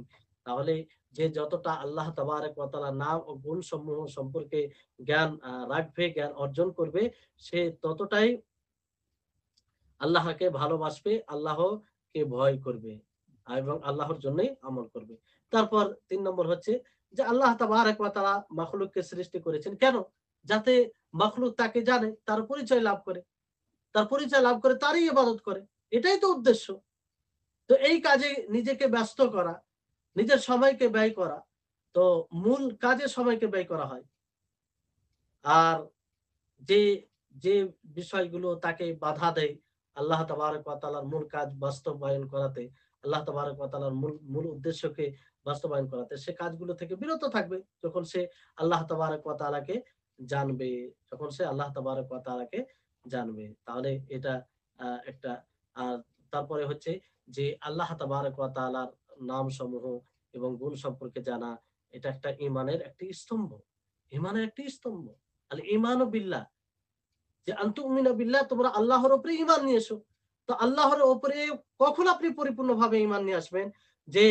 S1: তাহলে যে যতটা আল্লাহ তাবারাক ওয়া তাআলার নাম ও গুণসমূহ সম্পর্কে জ্ঞান রাখবে, জ্ঞান অর্জন করবে, সে ততটাই আল্লাহকে ভালোবাসবে, আল্লাহকে ভয় করবে এবং আল্লাহর জন্যই আমল করবে। তারপর ৩ নম্বর হচ্ছে যে আল্লাহ তাবারাক ওয়া তাআলা মাখলুককে সৃষ্টি করেছেন কেন? যাতে মাখলুক তাকে জানে, তার পরিচয় লাভ করে। তার পরিচয় লাভ করে তারই ইবাদত করে। এটাই তো উদ্দেশ্য। তো এই কাজে নিজেকে ব্যস্ত করা, নিজের সময়কে ব্যয় করা। তো মূল কাজে সময়কে ব্যয় করা হয়। আর যে, যে বিষয়গুলো তাকে বাধা দেয় আল্লাহ তাবারাক ওয়া তাআলার মূল কাজ বাস্তবায়ন করাতে, আল্লাহ তাবারাক ওয়া তাআলার মূল উদ্দেশ্যকে বাস্তবায়ন করাতে, সে কাজগুলো থেকে বিরত থাকবে। যখন সে আল্লাহ তাবারাক ওয়া তাআলাকে জানবে, যখন সে আল্লাহ তাবারাক ওয়া তাআলাকে জানবে। তাহলে এটা একটা আর তারপরে হচ্ছে যে আল্লাহ তাবারাক ওয়া তাআলার নামসমূহ এবং গুণ সম্পর্কে জানা, এটা একটা ঈমানের একটি স্তম্ভ। ঈমানের একটি স্তম্ভ। আল ঈমানু বিল্লাহ, যে আনতুমিনা বিল্লাহ, তোমরা আল্লাহর উপরে ঈমান নিয়ে এসো। তো আল্লাহর উপরে কখন আপনি পরিপূর্ণভাবে ঈমান নিয়ে আসবেন? যে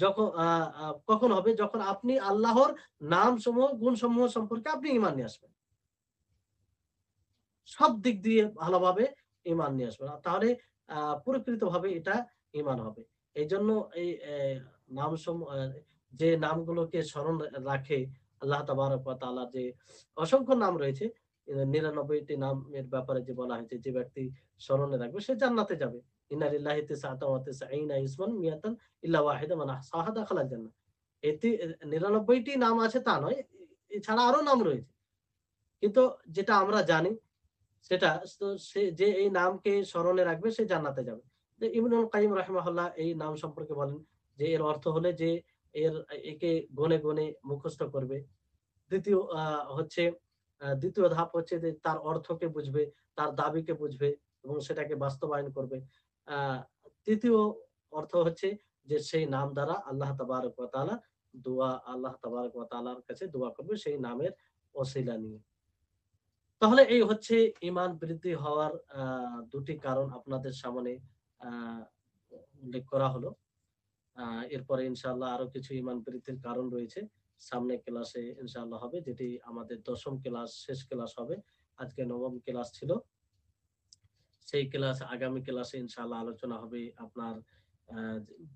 S1: যখন আ আ কখন হবে? যখন আপনি আল্লাহর নামসমূহ, গুণসমূহ সম্পর্কে আপনি ঈমান নিয়ে আসবেন। সব দিক দিয়ে ভালোভাবে ঈমান নিয়ে আসবেন। তাহলে আ পরিকৃতভাবে এটা ঈমান হবে। এইজন্য এই যে নামগুলোকে স্মরণ রাখে আল্লাহ তাবারাক ওয়া তাআলা, যে অসংখ্য নাম রয়েছে, ৯৯ টি নামের ব্যাপারে যে বলা হয়েছে, যে ব্যক্তি স্মরণে রাখবে সে জান্নাতে যাবে। ইন্না লিল্লাহি তিসআতান ওয়া তিসঈনা ইসমান মিয়াতান ইল্লা ওয়াহিদা মান আহসাহা দাখালাল জান্নাহ। এতে ৯৯ টি নাম আছে তা নয়। এছাড়া আরো নাম রয়েছে। কিন্তু যেটা আমরা জানি সেটা, তো সে যে এই নামকে স্মরণে রাখবে সে জান্নাতে যাবে। তো ইবনুল কাইয়িম রাহিমাহুল্লাহ এই নাম সম্পর্কে বলেন যে এর অর্থ হলে যে এর একে গণে, গণে মুখস্থ করবে। দ্বিতীয় হচ্ছে ২য় ধাপ হচ্ছে যে তার অর্থকে বুঝবে, তার দাবিকে বুঝবে এবং সেটাকে বাস্তবায়ন করবে। আ ৩য় অর্থ হচ্ছে যে সেই নাম দ্বারা আল্লাহ তাবারাক ওয়া তাআলার কাছে দোয়া করবে সেই নামের ওসিলা নিয়ে। তাহলে এই হচ্ছে ঈমান বৃদ্ধি হওয়ার ২ টি কারণ আপনাদের সামনে আ উল্লেখ করা হলো। এরপরে ইনশাআল্লাহ আরো কিছু ঈমান বৃদ্ধির কারণ রয়েছে। সামনে ক্লাসে ইনশাআল্লাহ হবে, যেটি আমাদের ১০ম ক্লাস, শেষ ক্লাস হবে। আজকে ৯ম ক্লাস ছিল। সেই ক্লাস আগামী ক্লাসে ইনশাআল্লাহ আলোচনা হবে আপনার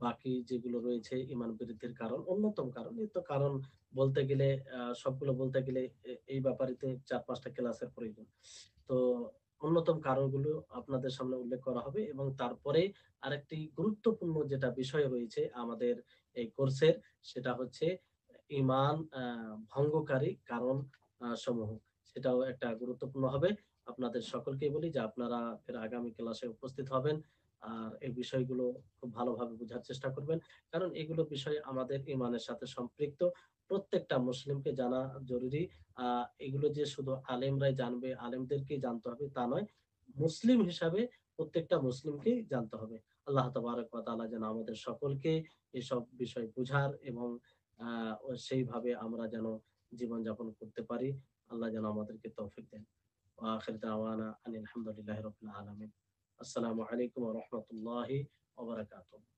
S1: বাকি যেগুলো রয়েছে ঈমান বৃদ্ধির কারণ, অন্যতম কারণ। এই তো কারণ বলতে গেলে সবগুলো বলতে গেলে এই ব্যাপারেতে ৪-৫ টা ক্লাসের প্রয়োজন। তো অন্যতম কারণগুলো আপনাদের সামনে উল্লেখ করা হবে এবং তারপরে আরেকটি গুরুত্বপূর্ণ যেটা বিষয় রয়েছে আমাদের এই কোর্সের, সেটা হচ্ছে ঈমান ভঙ্গকারী কারণ সমূহ। সেটাও একটা গুরুত্বপূর্ণ হবে। আপনাদের সকলকেই বলি যে আপনারা ফের আগামী ক্লাসে উপস্থিত হবেন। আর এই বিষয়গুলো খুব ভালোভাবে বুঝার চেষ্টা করবেন। কারণ এগুলো বিষয় আমাদের ঈমানের সাথে সম্পৃক্ত। প্রত্যেকটা মুসলিমকে জানা জরুরি। আ এগুলো যে শুধু আলেমরাই জানবে, আলেমদেরকেই জানতে হবে তা নয়। মুসলিম হিসাবে প্রত্যেকটা মুসলিমকেই জানতে হবে। আল্লাহ তাবারাক ওয়া তাআলা যেন আমাদের সকলকে এসব বিষয় বুঝার এবং আ ও সেইভাবে আমরা যেন জীবনযাপন করতে পারি। আল্লাহ যেন আমাদেরকে তৌফিক দেন। ওয়া আখির দাওয়ানা আনিল হামদুলিল্লাহি রাব্বিল আলামিন। আসসালামু আলাইকুম ওয়া রাহমাতুল্লাহি ওয়া বারাকাতুহু।